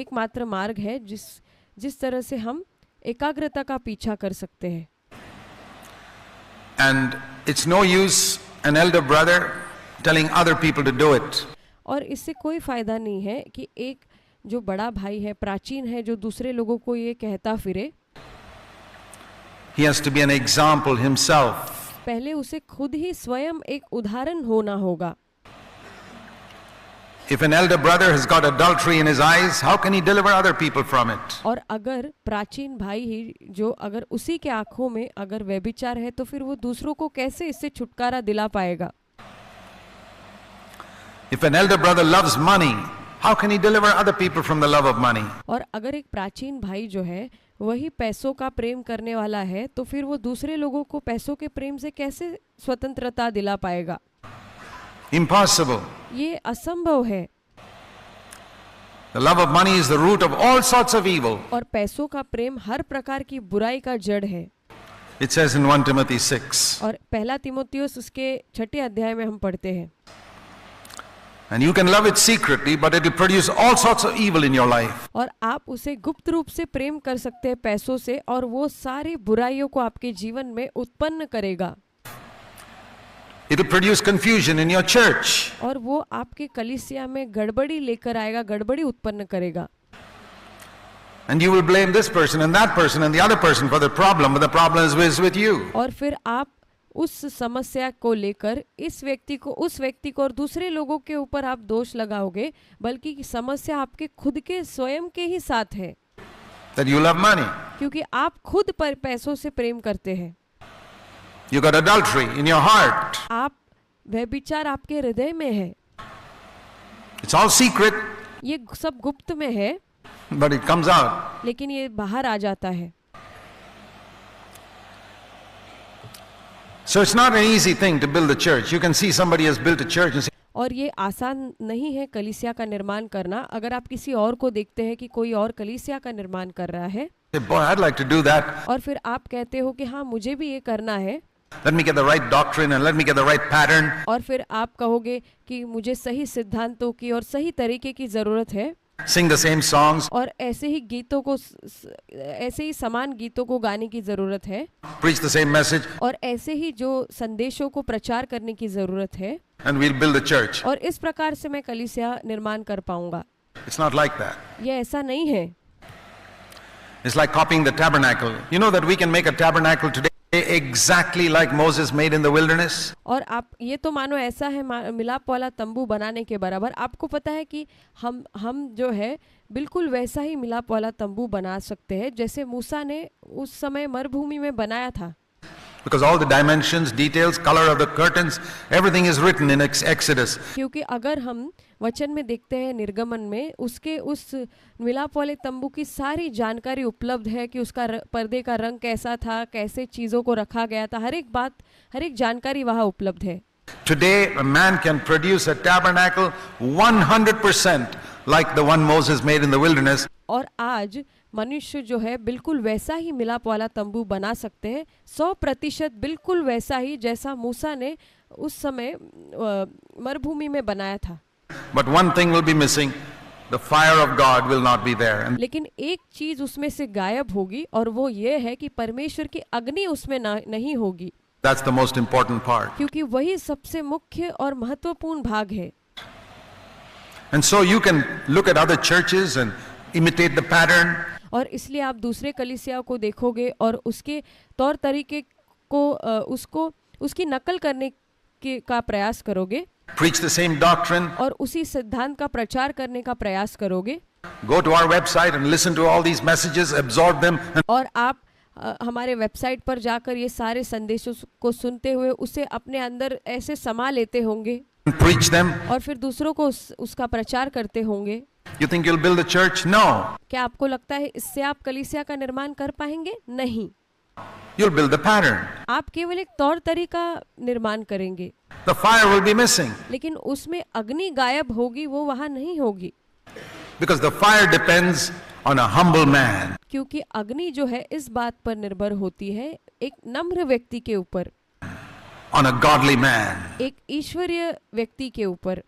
एकमात्र मार्ग है जिस तरह से हम एकाग्रता का पीछा कर सकते हैं. And it's no use an elder brother telling other people to do it. और इससे कोई फायदा नहीं है कि एक जो बड़ा भाई है, प्राचीन है, जो दूसरे लोगों को ये कहता फिरे. He has to be an example himself. पहले उसे खुद ही स्वयं एक उदाहरण होना होगा. If an elder brother has got adultery in his eyes, how can he deliver other people from it? और अगर प्राचीन भाई ही जो अगर उसी के आंखों में अगर व्यभिचार है तो फिर वो दूसरों को कैसे इससे छुटकारा दिला पाएगा? If an elder brother loves money, how can he deliver other people from the love of money? और अगर एक प्राचीन भाई जो है वही पैसों का प्रेम करने वाला है तो फिर वो दूसरे लोगों को पैसों के प्रेम से कैसे स्वतंत्रता दिला पाएगा? Impossible. ये असंभव है. The love of money is the root of all sorts of evil. और पैसों का प्रेम हर प्रकार की बुराई का जड़ है. It says in 1 Timothy 6. और पहला तीमुथियुस उसके 6 अध्याय में हम पढ़ते हैं. And you can love it secretly, but it will produce all sorts of evil in your life. और आप उसे गुप्त रूप से प्रेम कर सकते हैं पैसों से और वो सारी बुराइयों को आपके जीवन में उत्पन्न करेगा. It will produce confusion in your church. और वो आपके कलीसिया में गड़बड़ी लेकर आएगा, गड़बड़ी उत्पन्न करेगा. And you will blame this person and that person and the other person for the problem, but the problem is with you. और फिर आप उस समस्या को लेकर इस व्यक्ति को, उस व्यक्ति को और दूसरे लोगों के ऊपर आप दोष लगाओगे, बल्कि समस्या आपके खुद के स्वयं के ही साथ है. That you love money. क्योंकि आप खुद पर पैसों से प्रेम करते हैं. You got adultery in your heart. आप व्यभिचार आपके हृदय में है. It's all secret. ये सब गुप्त में है. But it comes out. लेकिन ये बाहर आ जाता है. So it's not an easy thing to build a church. You can see somebody has built a church and say, और ये आसान नहीं है कलीसिया का निर्माण करना. अगर आप किसी और को देखते हैं कि कोई और कलीसिया का निर्माण कर रहा है, boy, I'd like to do that. और फिर आप कहते हो कि हाँ मुझे भी ये करना है. Let me get the right doctrine and let me get the right pattern. और फिर आप कहोगे कि मुझे सही सिद्धांतों की और सही तरीके की जरूरत है. Sing the same songs. और ऐसे ही समान गीतों को गाने की जरूरत है. Preach the same message. और ऐसे ही जो संदेशों को प्रचार करने की जरूरत है. And we'll build a church. और इस प्रकार से मैं कलीसिया निर्माण कर पाऊंगा. It's not like that. ये ऐसा नहीं है. It's like copying the tabernacle. You know that we can make a tabernacle today exactly like Moses made in the wilderness. और आप ये तो मानो ऐसा है मिलाप वाला तंबू बनाने के बराबर. आपको पता है कि हम जो है बिल्कुल वैसा ही मिलाप वाला तंबू बना सकते हैं जैसे मूसा ने उस समय मरुभूमि में बनाया था. Because all the dimensions, details, color of the curtains, everything is written in Exodus. क्योंकि अगर हम वचन में देखते हैं निर्गमन में उसके उस मिलाप वाले तंबू की सारी जानकारी उपलब्ध है कि उसका पर्दे का रंग कैसा था, कैसे चीजों को रखा गया था, हर एक बात, हर एक जानकारी वहाँ उपलब्ध है. Today a man can produce a tabernacle 100% like the one Moses made in the wilderness. और आज मनुष्य जो है बिल्कुल वैसा ही मिलाप वाला तंबू बना सकते हैं 100% बिल्कुल वैसा ही जैसा मूसा ने उस समय मरुभूमि में बनाया था. But one thing will be missing. the fire of God will not be there. And लेकिन एक चीज उसमें से गायब होगी और वो ये है कि परमेश्वर की अग्नि उसमें नहीं होगी, that's the most important part. क्योंकि वही सबसे मुख्य और महत्वपूर्ण भाग है। And so you can look at other churches and imitate the pattern. और इसलिए आप दूसरे कलीसिया को देखोगे और उसके तौर तरीके को उसकी नकल करने का प्रयास करोगे, Preach the same doctrine. और उसी सिद्धांत का प्रचार करने का प्रयास करोगे। Go to our website and listen to all these messages, absorb them, and और आप हमारे वेबसाइट पर जाकर ये सारे संदेशों को सुनते हुए उसे अपने अंदर ऐसे समा लेते होंगे preach them. और फिर दूसरों को उसका प्रचार करते होंगे। You think you'll build a church? No. क्या आपको लगता है इससे आप कलीसिया का निर्माण कर पाएंगे? नहीं, You'll build the pattern. आप केवल एक तौर तरीका निर्माण करेंगे, The fire will be missing लेकिन उसमें अग्नि गायब होगी, वो वहां नहीं होगी, because the fire depends on a humble man. क्योंकि अग्नि जो है इस बात पर निर्भर होती है एक नम्र व्यक्ति के ऊपर, On a godly man. एक ईश्वरीय व्यक्ति के ऊपर।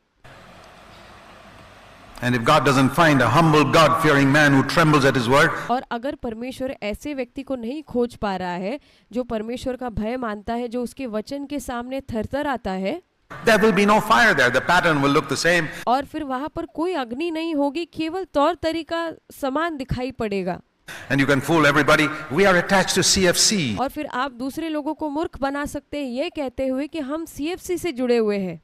And if God doesn't find a humble, God-fearing man who trembles at his word, और अगर परमेश्वर ऐसे व्यक्ति को नहीं खोज पा रहा है जो परमेश्वर का भय मानता है, जो उसके वचन के सामने थरथर आता है, there will be no fire there. The pattern will look the same. और फिर वहां पर कोई अग्नि नहीं होगी, केवल तौर तरीका समान दिखाई पड़ेगा। And you can fool everybody. We are attached to CFC. और फिर आप दूसरे लोगों को मूर्ख बना सकते हैं ये कहते हुए कि हम CFC से जुड़े हुए हैं,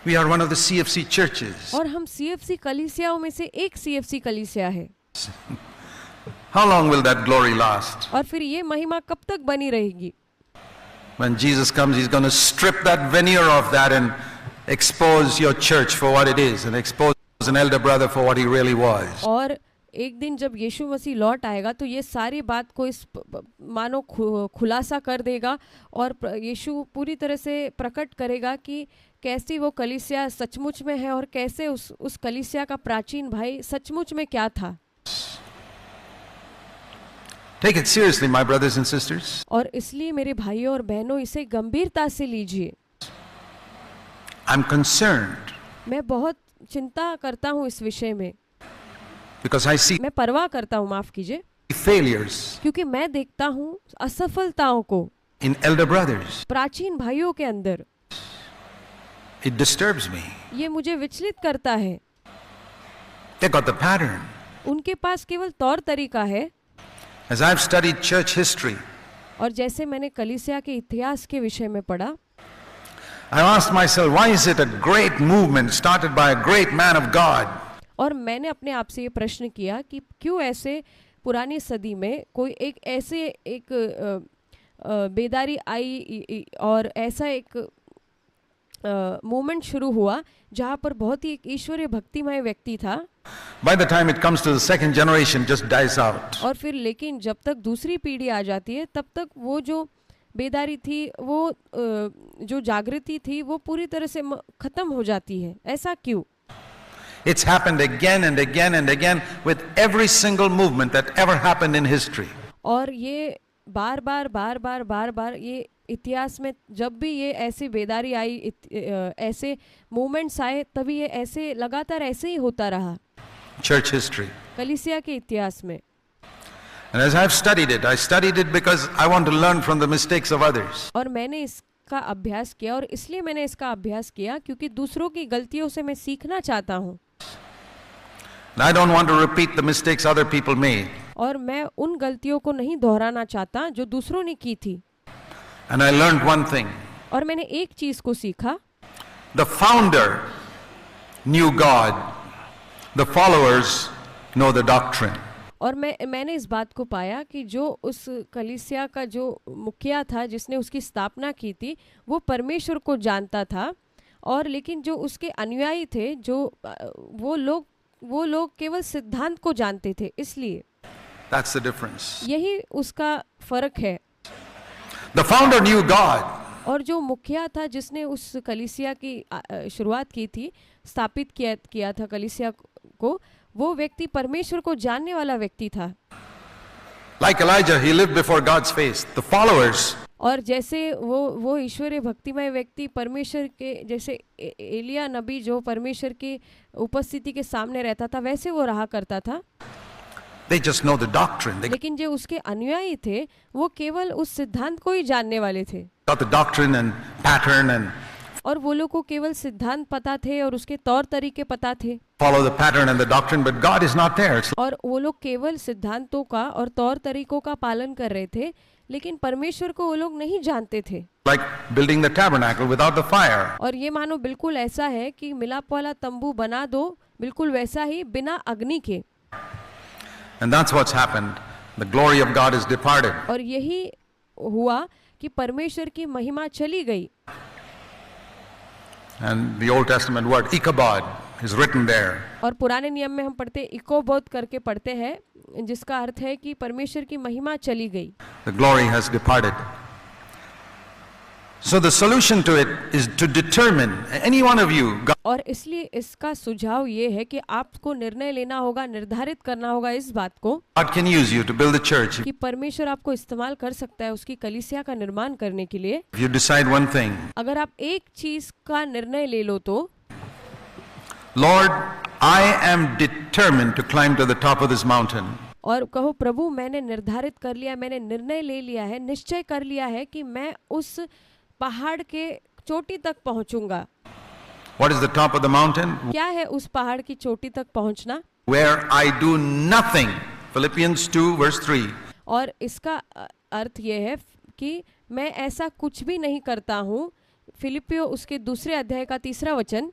We are one of the CFC churches. और हम CFC कलीसियाओं में से एक CFC कलीसिया है। How long will that glory last? और फिर ये महिमा कब तक बनी रहेगी? When Jesus comes, he's going to strip that veneer off that and expose your church for what it is and expose an elder brother for what he really was. और एक दिन जब यीशु मसीह लौट आएगा तो ये सारी बात को इस मानो खुलासा कर देगा और यीशु पूरी तरह से प्रकट करेगा कि कैसी वो कलीसिया सचमुच में है और कैसे उस कलीसिया का प्राचीन भाई सचमुच में क्या था। Take it seriously, my brothers and sisters. और इसलिए मेरे भाइयों और बहनों इसे गंभीरता से लीजिए। I'm concerned मैं बहुत चिंता करता हूँ इस विषय में, because I see मैं परवाह करता हूँ, माफ कीजिए, failures क्योंकि मैं देखता हूँ असफलताओं को in elder brothers. प्राचीन भाइयों के अंदर। It disturbs me. ये मुझे विचलित करता है। They got the pattern. उनके पास केवल तौर तरीका है। As I've studied church history, और जैसे मैंने कलीसिया के इतिहास के विषय में पढ़ा, I asked myself, why is it a great movement started by a great man of God? और मैंने अपने आप से ये प्रश्न किया कि क्यों ऐसे पुरानी सदी में कोई एक बेदारी आई और ऐसा एक मूवमेंट शुरू हुआ जहाँ पर बहुत ही एक ईश्वरीय भक्तिमय व्यक्ति था। By the time it comes to the second generation, just dies out. और फिर लेकिन जब तक दूसरी पीढ़ी आ जाती है तब तक वो जो बेदारी थी, वो जो जागृति थी, वो पूरी तरह से खत्म हो जाती है। ऐसा क्यों? It's happened again and again and again with every single movement that ever happened in history. और ये बार बार ये इतिहास में जब भी ये ऐसी बेदारी आई, ऐसे मूवमेंट्स आए, तभी ये ऐसे लगातार ऐसे ही होता रहा। Church history. कलीसिया के इतिहास में। And as I've studied it, I studied it because I want to learn from the mistakes of others. और मैंने इसका अभ्यास किया, और इसलिए मैंने इसका अभ्यास किया क्योंकि दूसरों की गलतियों से मैं सीखना चाहता हूँ। And I don't want to repeat the mistakes other people made. और मैं उन गलतियों को नहीं दोहराना चाहता जो दूसरों ने की थी। And I learned one thing. और मैंने एक चीज को सीखा। The founder knew God. The followers know the doctrine. और मैंने इस बात को पाया कि जो उस कलीसिया का जो मुखिया था, जिसने उसकी स्थापना की थी, वो परमेश्वर को जानता था, और लेकिन जो उसके अनुयायी थे, जो वो लोग केवल सिद्धांत को जानते थे। इसलिए That's the difference. यही उसका फर्क है। The founder knew God. और जो मुखिया था, जिसने उस कलीसिया की शुरुआत की थी, स्थापित किया था कलीसिया को, वो व्यक्ति परमेश्वर को जानने वाला व्यक्ति था। Like Elijah, he lived before God's face. The followers और जैसे वो ईश्वरीय भक्तिमय व्यक्ति परमेश्वर के जैसे एलिया नबी जो परमेश्वर की उपस्थिति के सामने रहता था वैसे वो रहा करता था। They just know the doctrine. They लेकिन जो उसके अनुयायी थे वो केवल उस सिद्धांत को ही जानने वाले थे got the doctrine and pattern and और वो लोग को केवल सिद्धांत पता थे और उसके तौर तरीके पता थे follow the pattern and the doctrine, but God is not there. It's और वो लोग केवल सिद्धांतों का और तौर तरीकों का पालन कर रहे थे, लेकिन परमेश्वर को वो लोग नहीं जानते थे। like building the tabernacle without the fire. और ये मानो बिल्कुल ऐसा है कि मिलाप वाला तंबू बना दो, बिल्कुल वैसा ही बिना अग्नि के। And that's what's happened. The glory of God is departed. और यही हुआ कि परमेश्वर की महिमा चली गई। And the Old Testament word Ichabod is written there. और पुराने नियम में हम पढ़ते इकोबोध करके पढ़ते हैं, जिसका अर्थ है कि परमेश्वर की महिमा चली गई। The glory has departed. So the solution to it is to determine, any one of you, God, और इसलिए इसका सुझाव ये है कि आपको निर्णय लेना होगा, निर्धारित करना होगा इस बात को God can use you to build a church. कि परमेश्वर आपको इस्तेमाल कर सकता है उसकी कलीसिया का निर्माण करने के लिए। If you decide one thing, अगर आप एक चीज का निर्णय ले लो तो, Lord, I am determined to climb to the top of this mountain. और कहो प्रभु मैंने निर्धारित कर लिया, मैंने निर्णय ले लिया है, निश्चय कर लिया है कि मैं उस पहाड़ के चोटी तक पहुंचूंगा। What is the top of the mountain? क्या है उस पहाड़ की चोटी तक पहुंचना? Where I do nothing. Philippians 2 verse 3. और इसका अर्थ ये है कि मैं ऐसा कुछ भी नहीं करता हूँ। फिलिपियो उसके दूसरे अध्याय का 3 वचन।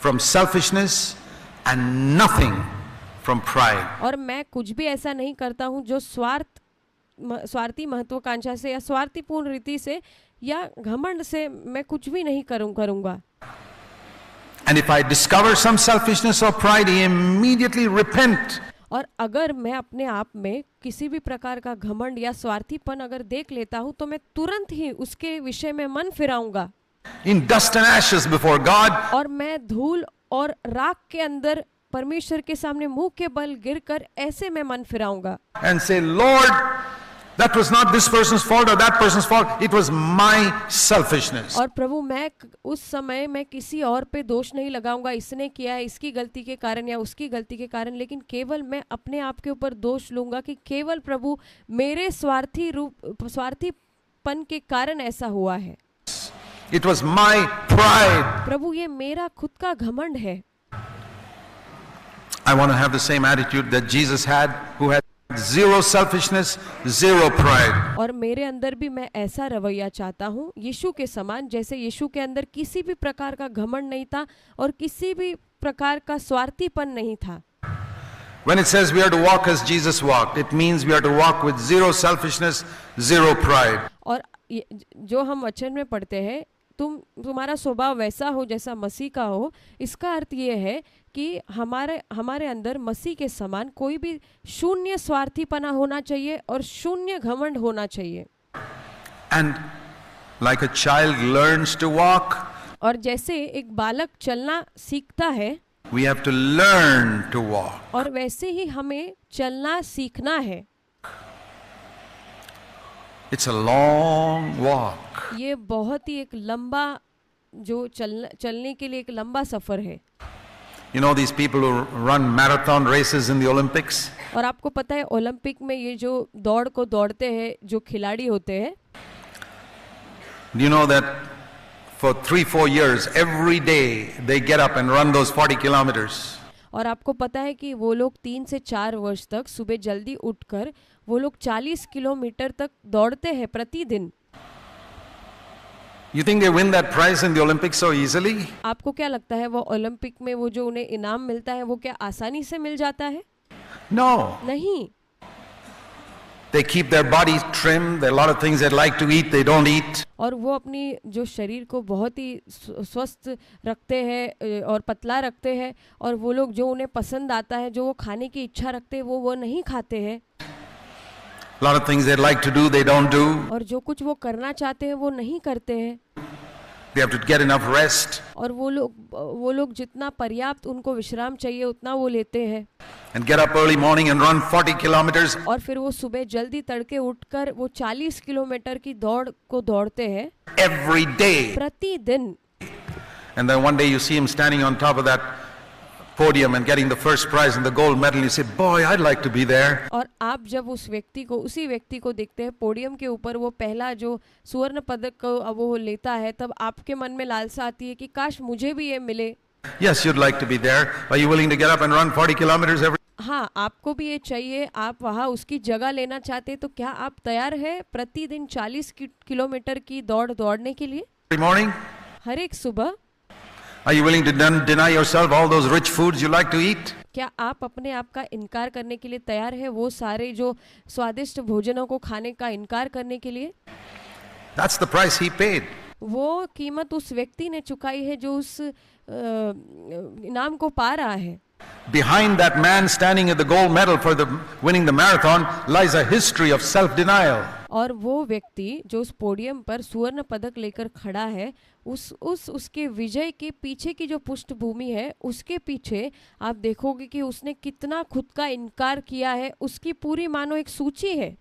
From selfishness and nothing from pride. और मैं कुछ भी ऐसा नहीं करता हूँ जो स्वार्थी महत्वाकांक्षा से या स्वार्थीपूर्ण रीति से या घमंड से मैं कुछ भी नहीं करूँगा। And if I discover some selfishness or pride, I immediately repent. और अगर मैं अपने आप में किसी भी प्रकार का घमंड या स्वार्थीपन अगर देख लेता हूँ तो मैं तुरंत ही उसके विषय में मन फिराऊंगा। In dust and ashes before God. और मैं धूल और राख के अंदर परमेश्वर के सामने मुंह के बल गिरकर ऐसे मैं मन फिराऊंगा। And say, Lord, that was not this person's fault or that person's fault. It was my selfishness. और प्रभु मैं उस समय मैं किसी और पे दोष नहीं लगाऊंगा, इसने किया है इसकी गलती के कारण या उसकी गलती के कारण, लेकिन केवल मैं अपने आप के ऊपर दोष लूंगा कि केवल प्रभु मेरे स्वार्थीपन के कारण ऐसा हुआ है। It was my pride. प्रभु ये मेरा खुद का घमंड है। I want to have the same attitude that Jesus had, who had zero selfishness, zero pride. और मेरे अंदर भी मैं ऐसा रवैया चाहता हूँ यीशु के समान, जैसे यीशु के अंदर किसी भी प्रकार का घमंड नहीं था और किसी भी प्रकार का स्वार्थीपन नहीं था। When it says we are to walk as Jesus walked, it means we are to walk with zero selfishness, zero pride. और जो हम वचन में पढ़ते हैं तुम्हारा स्वभाव वैसा हो जैसा मसीह का हो, इसका अर्थ ये है कि हमारे अंदर मसीह के समान कोई भी शून्य स्वार्थीपना होना चाहिए और शून्य घमंड होना चाहिए। And like a child learns to walk, और जैसे एक बालक चलना सीखता है, we have to learn to walk. और वैसे ही हमें चलना सीखना है। It's a long walk. ये बहुत ही एक लंबा जो चलने के लिए एक लंबा सफर है। You know these people who run marathon races in the Olympics? और आपको पता है ओलंपिक में ये जो दौड़ को दौड़ते हैं जो खिलाड़ी होते हैं, Do you know that for 3-4 years every day they get up and run those 40 kilometers? और आपको पता है कि वो लोग 3 से 4 वर्ष तक सुबह जल्दी उठकर वो लोग 40 किलोमीटर तक दौड़ते हैं प्रतिदिन। You think they win that prize in the Olympics so easily? आपको क्या लगता है वो ओलंपिक में वो जो उन्हें इनाम मिलता है वो क्या आसानी से मिल जाता है? No. नहीं। They keep their bodies trimmed. There are a lot of things they like to eat, they don't eat. और वो अपनी जो शरीर को बहुत ही स्वस्थ रखते हैं और पतला रखते हैं, और वो लोग जो उन्हें पसंद आता है, जो वो खाने की इच्छा रखते हैं, वो नहीं खाते हैं। A lot of things they like to do, they don't do. और जो कुछ वो करना चाहते हैं वो नहीं करते हैं। They have to get enough rest और वो लोग जितना पर्याप्त उनको विश्राम चाहिए उतना वो लेते हैं, and get up early morning and run 40 kilometers. और फिर वो सुबह जल्दी तड़के उठकर वो 40 किलोमीटर की दौड़ को दौड़ते हैं Every day. प्रतिदिन। And then one day you see him standing on top of that podium and getting the first prize and the gold medal. You say, boy, I'd like to be there. और आप जब उसी व्यक्ति को देखते हैं podium के ऊपर वो पहला जो स्वर्ण पदक को वो लेता है, तब आपके मन में लालसा आती है कि काश मुझे भी ये मिले। Yes, you'd like to be there. Are you willing to get up and run 40 kilometers every? हाँ, आपको भी ये चाहिए, आप वहाँ उसकी जगह लेना चाहते हैं, तो क्या आप तैयार है प्रतिदिन 40 किलोमीटर की दौड़ दौड़ने के लिए Every morning? हर एक सुबह? Are you willing to deny yourself all those rich foods you like to eat? क्या आप अपने आप का इनकार करने के लिए तैयार है, वो सारे जो स्वादिष्ट भोजनों को खाने का इनकार करने के लिए? That's the price he paid. वो कीमत उस व्यक्ति ने चुकाई है जो उस इनाम को पा रहा है। Behind that man standing at the gold medal for winning the marathon lies a history of self-denial. और वो व्यक्ति जो उस पोडियम पर स्वर्ण पदक लेकर खड़ा है, उसके विजय के पीछे की जो पृष्ठभूमि है, उसके पीछे आप देखोगे कि उसने कितना खुद का इनकार किया है, उसकी पूरी मानो एक सूची है।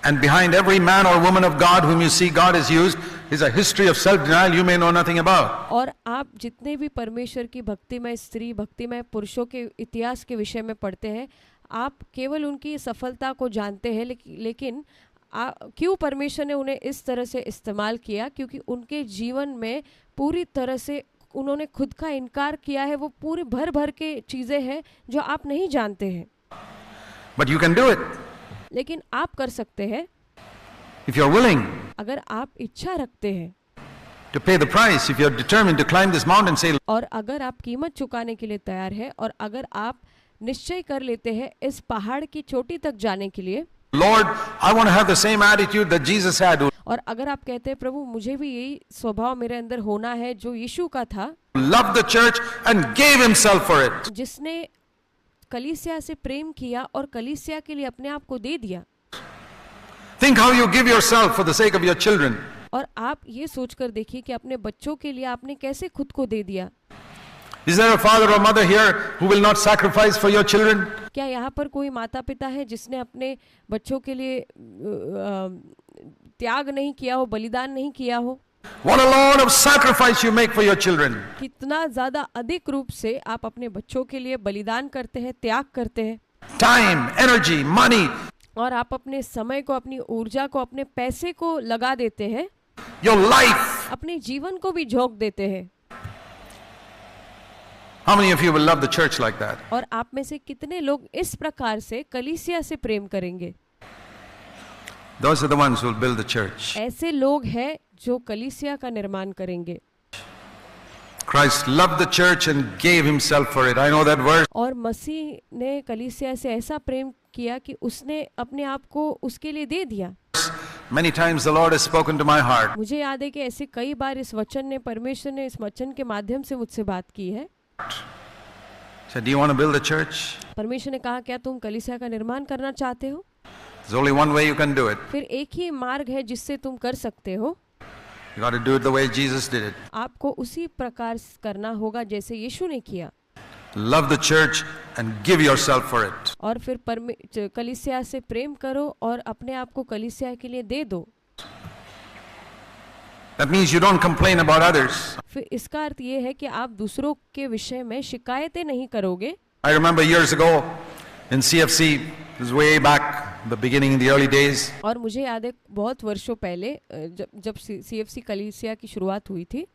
And behind every man or woman of God whom you see God has used is a history of self-denial you may know nothing about. और आप जितने भी परमेश्वर की भक्तिमय स्त्री, भक्तिमय पुरुषों के इतिहास के विषय में पढ़ते हैं, आप केवल उनकी सफलता को जानते हैं, लेकिन क्यों परमेश्वर ने उन्हें इस तरह से इस्तेमाल किया? क्योंकि उनके जीवन में पूरी तरह से उन्होंने खुद का इनकार किया है। वो पूरे भर के चीज़ें हैं जो आप नहीं जानते हैं। But you can do it. लेकिन आप कर सकते हैं if you're willing अगर आप इच्छा रखते हैं to pay the price, if you're determined to climb this mountain, say, और अगर आप कीमत चुकाने के लिए तैयार हैं, और अगर आप निश्चय कर लेते हैं इस पहाड़ की चोटी तक जाने के लिए, Lord, I want to have the same attitude that Jesus had. और अगर आप कहते हैं प्रभु मुझे भी यही स्वभाव मेरे अंदर होना है जो यीशु का था, Loved the church and gave himself for it. जिसने कलीसिया से प्रेम किया और कलीसिया के लिए अपने आप को दे दिया। Think how you give yourself for the sake of your children. और आप ये सोचकर देखिए कि अपने बच्चों के लिए आपने कैसे खुद को दे दिया। Is there a father or mother here who will not sacrifice for your children? क्या यहाँ पर कोई माता पिता है जिसने अपने बच्चों के लिए त्याग नहीं किया हो, बलिदान नहीं किया हो? What a lot of sacrifice you make for your children. कितना ज्यादा अधिक रूप से आप अपने बच्चों के लिए बलिदान करते हैं, त्याग करते हैं। Time, energy, money. और आप अपने समय को, अपनी ऊर्जा को, अपने पैसे को लगा देते हैं, Your life. अपने जीवन को भी झोंक देते हैं। How many of you will love the church like that? और आप में से कितने लोग इस प्रकार से कलीसिया से प्रेम करेंगे? Those are the ones who will build the church. ऐसे लोग हैं जो कलीसिया का निर्माण करेंगे। Christ loved the church and gave himself for it. I know that verse. और मसीह ने कलीसिया से ऐसा प्रेम किया कि उसने अपने आप को उसके लिए दे दिया। Many times the Lord has spoken to my heart. मुझे याद है कि ऐसे कई बार इस वचन ने, परमेश्वर ने इस वचन के माध्यम से मुझसे बात की है। Said, do you want to build a church? परमेश्वर ने कहा, क्या तुम कलीसिया का निर्माण करना चाहते हो? There's only one way you can do it. फिर एक ही मार्ग है जिससे तुम कर सकते हो। You got to do it the way Jesus did it. आपको उसी प्रकार करना होगा जैसे यीशु ने किया। Love the church and give yourself for it. और फिर कलीसिया से प्रेम करो और अपने आप को कलीसिया के लिए दे दो। That means you don't complain about others. फिर इसका अर्थ ये है कि आप दूसरों के विषय में शिकायतें नहीं करोगे। I remember years ago in CFC, this is way back, the beginning in the early days. और मुझे याद है बहुत वर्षों पहले जब CFC कलीसिया की शुरुआत हुई थी,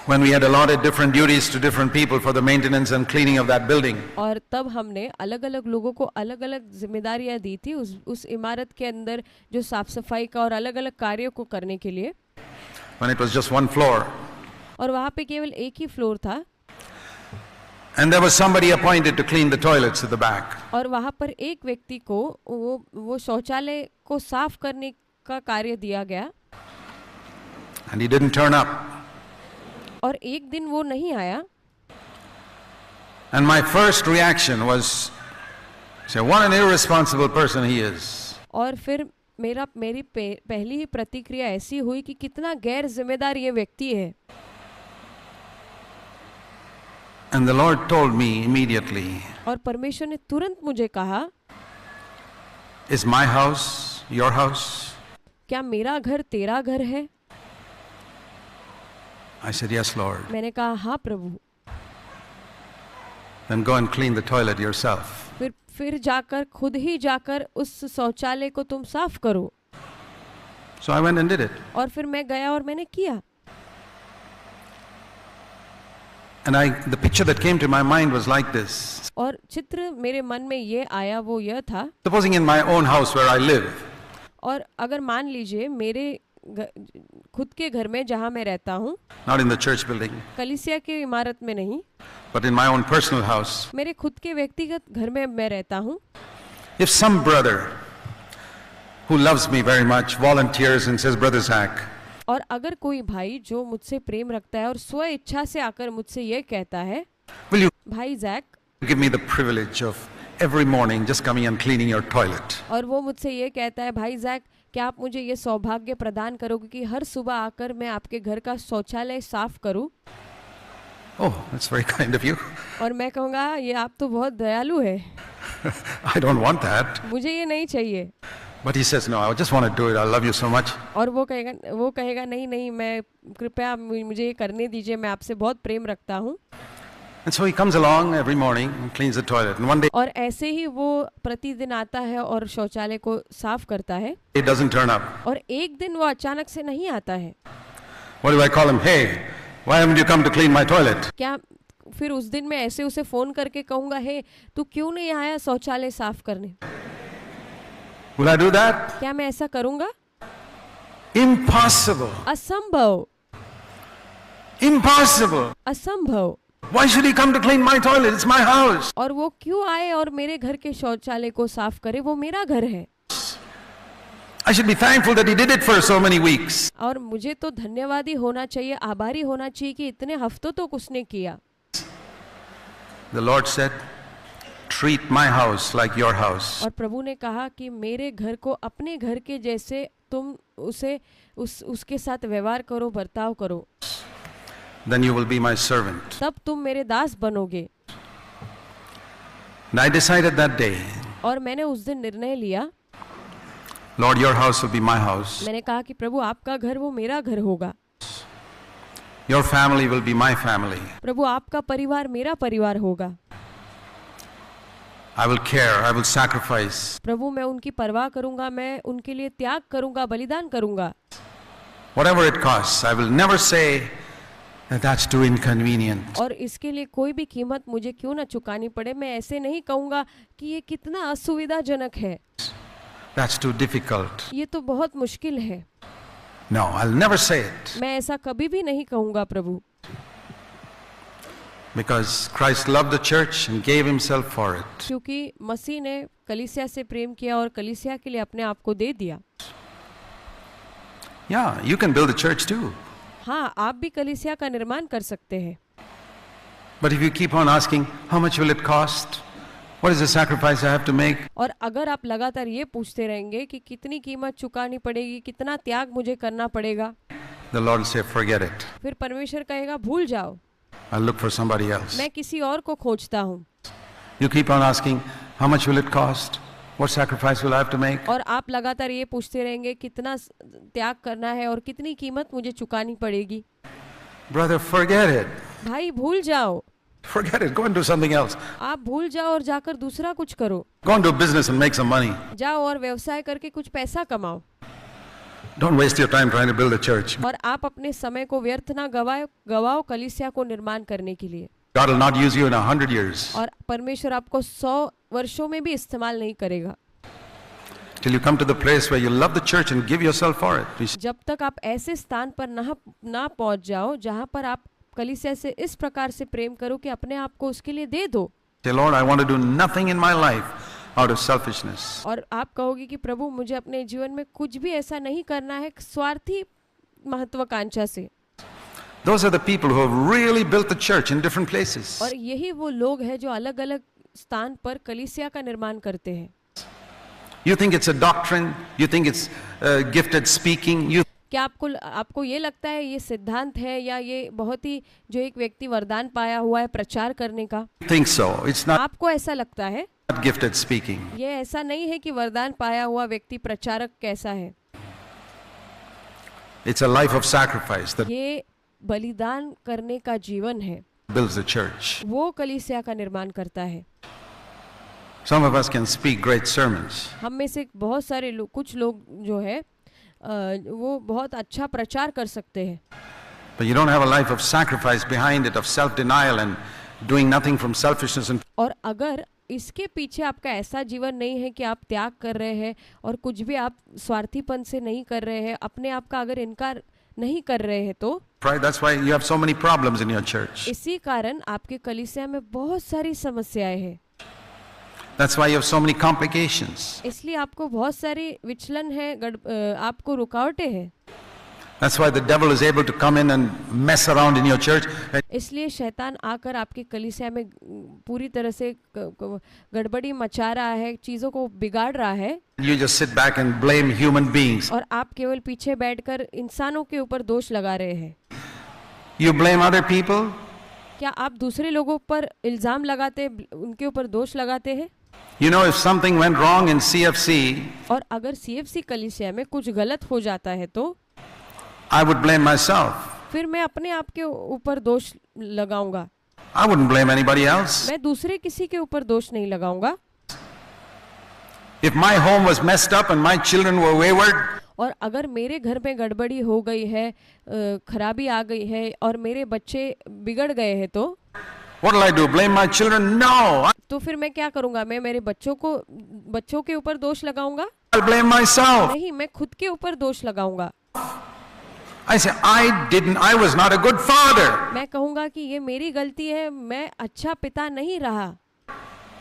When we had allotted different duties to different people for the maintenance and cleaning of that building. और तब हमने अलग-अलग लोगों को अलग-अलग जिम्मेदारियां दी थी उस इमारत के अंदर जो साफ सफाई का और अलग-अलग कार्यों को करने के लिए। When it was just one floor. और वहाँ पे केवल एक ही फ्लोर था। And there was somebody appointed to clean the toilets at the back. और वहाँ पर एक व्यक्ति को वो शौचालय को साफ करने का कार्य दिया गया। And he didn't turn up. और एक दिन वो नहीं आया। And my first reaction was, say, what an irresponsible person he is. और फिर मेरी पहली ही प्रतिक्रिया ऐसी हुई कि कितना गैर जिम्मेदार ये व्यक्ति है। And the Lord told me immediately, और परमेश्वर ने तुरंत मुझे कहा, is my house your house? क्या मेरा घर तेरा घर है? I said, yes, Lord. मैंने कहा, हाँ प्रभु। Then go and clean the toilet yourself. फिर जाकर खुद ही जाकर उस शौचालय को तुम साफ करो। So I went and did it. और फिर मैं गया और मैंने किया। And the picture that came to my mind was like this. और चित्र मेरे मन में ये आया, वो यह था, Supposing in my own house where I live, और अगर मान लीजिए मेरे खुद के घर में जहाँ मैं रहता हूँ, not in the church building, कलीसिया की इमारत में नहीं, but in my own personal house, मेरे खुद के व्यक्तिगत घर में मैं रहता हूँ, if some brother who loves me very much volunteers and says, Brother Zach, और अगर कोई भाई जो मुझसे प्रेम रखता है और स्व इच्छा से आकर मुझसे ये कहता है, will you भाई Jack, give me the privilege of every morning just coming and cleaning your toilet? और वो मुझसे ये कहता है, भाई जैक, क्या आप मुझे ये सौभाग्य प्रदान करोगे कि हर सुबह आकर मैं आपके घर का शौचालय साफ करूं? Oh, that's very kind of you. और मैं कहूँगा, ये आप तो बहुत दयालु है। I don't want that. मुझे ये नहीं चाहिए। But he says, no, I just want to do it. I love you so much. और वो कहेगा नहीं नहीं, मैं कृपया मुझे ये करने दीजिए, मैं आपसे बहुत प्रेम रखता हूँ। And so he comes along every morning and cleans the toilet. And one day और ऐसे ही वो प्रतिदिन आता है और शौचालय को साफ करता है। he doesn't turn up. और एक दिन वो अचानक से नहीं आता है। What do I call him? Hey, why haven't you come to clean my toilet? क्या फिर उस दिन मैं ऐसे उसे फोन करके कहूँगा, हे तू क्यों नहीं आया शौचालय साफ करने? Will I do that? क्या मैं ऐसा करूँगा? Impossible. असंभव। Impossible. असंभव। Why should he come to clean my toilet? It's my house. और वो क्यों आए और मेरे घर के शौचालय को साफ करे? वो मेरा घर है। I should be thankful that he did it for so many weeks. और मुझे तो धन्यवादी होना चाहिए, आभारी होना चाहिए कि इतने हफ्तों तक उसने किया। The Lord said, treat my house like your house. और प्रभु ने कहा कि मेरे घर को अपने घर के जैसे तुम उसके साथ व्यवहार करो, बर्ताव करो। Then you will be my servant. तब तुम मेरे दास बनोगे। And I decided that day, और मैंने उस दिन निर्णय लिया, Lord, your house will be my house. मैंने कहा कि प्रभु आपका घर वो मेरा घर होगा। Your family will be my family. प्रभु आपका परिवार मेरा परिवार होगा। I will care, I will sacrifice. प्रभु मैं उनकी परवाह करूंगा, मैं उनके लिए त्याग करूंगा, बलिदान करूंगा। Whatever it costs, I will never say that that's too inconvenient. और इसके लिए कोई भी कीमत मुझे क्यों ना चुकानी पड़े, मैं ऐसे नहीं कहूंगा कि ये कितना असुविधाजनक है, That's too difficult. ये तो बहुत मुश्किल है। No, I'll never say it. मैं ऐसा कभी भी नहीं कहूंगा प्रभु, Because Christ loved the church and gave himself for it. क्योंकि मसीह ने कलीसिया से प्रेम किया और कलीसिया के लिए अपने आप को दे दिया। Yeah, you can build a church too. हाँ, आप भी कलीसिया का निर्माण कर सकते हैं। But if you keep on asking, how much will it cost? What is the sacrifice I have to make? और अगर आप लगातार ये पूछते रहेंगे कि कितनी कीमत चुकानी पड़ेगी, कितना त्याग मुझे करना पड़ेगा, The Lord will say, forget it. फिर परमेश्वर कहेगा भूल जाओ, I'll look for somebody else. मैं किसी और को खोजता हूँ। You keep on asking, how much will it cost? What sacrifice will I have to make? और आप लगातार ये पूछते रहेंगे कितना त्याग करना है और कितनी कीमत मुझे चुकानी पड़ेगी। Brother, forget it. भाई भूल जाओ, Forget it. Go and do something else. आप भूल जाओ और जाकर दूसरा कुछ करो। Go and do business and make some money. जाओ और व्यवसाय करके कुछ पैसा कमाओ। Don't waste your time trying to build a church. और आप अपने समय को व्यर्थ ना गवाओ कलीसिया को निर्माण करने के लिए। God will not use you in 100 years. और परमेश्वर आपको 100 वर्षों में भी इस्तेमाल नहीं करेगा। Till you come to the place where you love the church and give yourself for it. जब तक आप ऐसे स्थान पर ना पहुंच जाओ जहां पर आप कलीसिया से इस प्रकार से प्रेम करो कि अपने आप को उसके लिए दे दो। Say, Lord, I want to do nothing in my life out of selfishness. और आप कहोगे कि प्रभु मुझे अपने जीवन में कुछ भी ऐसा नहीं करना है स्वार्थी महत्वाकांक्षा से। Those are the people who have really built the church in different places. और यही वो लोग हैं जो अलग अलग स्थान पर कलीसिया का निर्माण करते हैं। You think it's a doctrine? You think it's gifted speaking? You क्या आपको ये लगता है ये सिद्धांत है या ये बहुत ही जो एक व्यक्ति वरदान पाया हुआ है प्रचार करने का? think so? It's not आपको ऐसा लगता है? gifted speaking. ये ऐसा नहीं है कि वरदान पाया हुआ व्यक्ति प्रचारक कैसा है. It's a life of sacrifice that ये बलिदान करने का जीवन है. builds the church. वो कलीसिया का निर्माण करता है. Some of us can speak great sermons, हम में से बहुत सारे लोग, कुछ लोग जो है वो बहुत अच्छा प्रचार कर सकते हैं, but you don't have a life of sacrifice behind it, of self-denial and doing nothing from selfishness and और अगर इसके पीछे आपका ऐसा जीवन नहीं है कि आप त्याग कर रहे हैं और कुछ भी आप स्वार्थीपन से नहीं कर रहे हैं, अपने आप का अगर इनकार नहीं कर रहे हैं, तो pride. That's why you have so many problems in your church. इसी कारण आपके कलीसिया में बहुत सारी समस्याएं हैं. That's why you have so many complications. इसलिए आपको बहुत सारी विचलन है, आपको रुकावटें हैं. That's why the devil is able to come in and mess around in your church. इसलिए शैतान आकर आपके कलीसिया में पूरी तरह से गड़बड़ी मचा रहा है, चीजों को बिगाड़ रहा है. You just sit back and blame human beings. और आप केवल पीछे बैठकर इंसानों के ऊपर दोष लगा रहे हैं. You blame other people. क्या आप दूसरे लोगों पर इल्जाम लगाते, उनके ऊपर दोष लगाते हैं? You know, if something went wrong in CFC, और अगर CFC कलीसिया में कुछ गलत हो जाता है तो I would blame myself. फिर मैं अपने आप के ऊपर दोष लगाऊंगा. I wouldn't blame anybody else. मैं दूसरे किसी के ऊपर दोष नहीं लगाऊंगा. If my home was messed up and my children were wayward, और अगर मेरे घर में गड़बड़ी हो गई है, खराबी आ गई है और मेरे बच्चे बिगड़ गए हैं, तो what will I do? Blame my children? No. तो फिर मैं क्या करूंगा? मैं मेरे बच्चों के ऊपर दोष लगाऊंगा? I'll blame myself. नहीं, मैं खुद के ऊपर दोष लगाऊंगा. I say, I was not a good father. मैं कहूंगा कि ये मेरी गलती है, मैं अच्छा पिता नहीं रहा,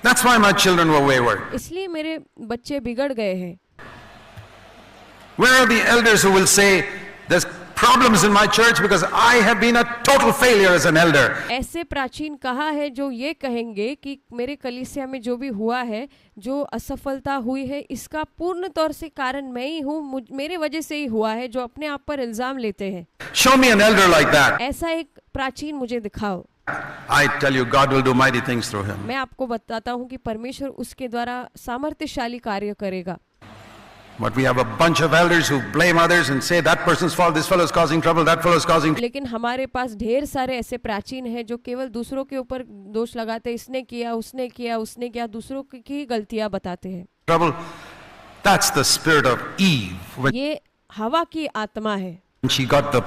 That's why my children were wayward. इसलिए मेरे बच्चे बिगड़ गए हैं. Where are the elders who will say, there's problems in my church because I have been a total failure as an elder? ऐसे प्राचीन कहाँ है जो ये कहेंगे कि मेरे कलीसिया में जो भी हुआ है, जो असफलता हुई है, इसका पूर्ण तौर से कारण मैं ही हूँ, मेरे वजह से ही हुआ है, जो अपने आप पर इल्जाम लेते हैं. Show me an elder like that. ऐसा एक प्राचीन मुझे दिखाओ. I tell you, God will do mighty things through him. मैं आपको बताता हूँ कि परमेश्वर उसके द्वारा सामर्थ्यशाली कार्य करेगा. But we have a bunch of elders who blame others and say that person's fault, this fellow is causing trouble, that fellow is causing. लेकिन हमारे पास ढेर सारे ऐसे प्राचीन हैं जो केवल दूसरों के ऊपर दोष लगाते, इसने किया, उसने किया, उसने किया, दूसरों की गलतियां बताते हैं. Trouble. That's the spirit of Eve. When ये हवा की आत्मा है. she got the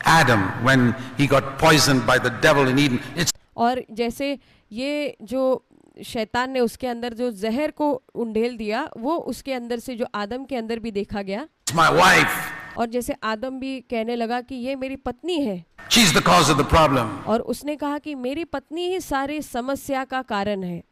Adam, when he got poisoned by the devil in Eden. It's और जैसे ये जो शैतान ने उसके अंदर जो जहर को उंडेल दिया, वो उसके अंदर से जो आदम के अंदर भी देखा गया. my wife. और जैसे आदम भी कहने लगा कि ये मेरी पत्नी है, She's the cause of the problem. और उसने कहा कि मेरी पत्नी ही सारी समस्या का कारण है.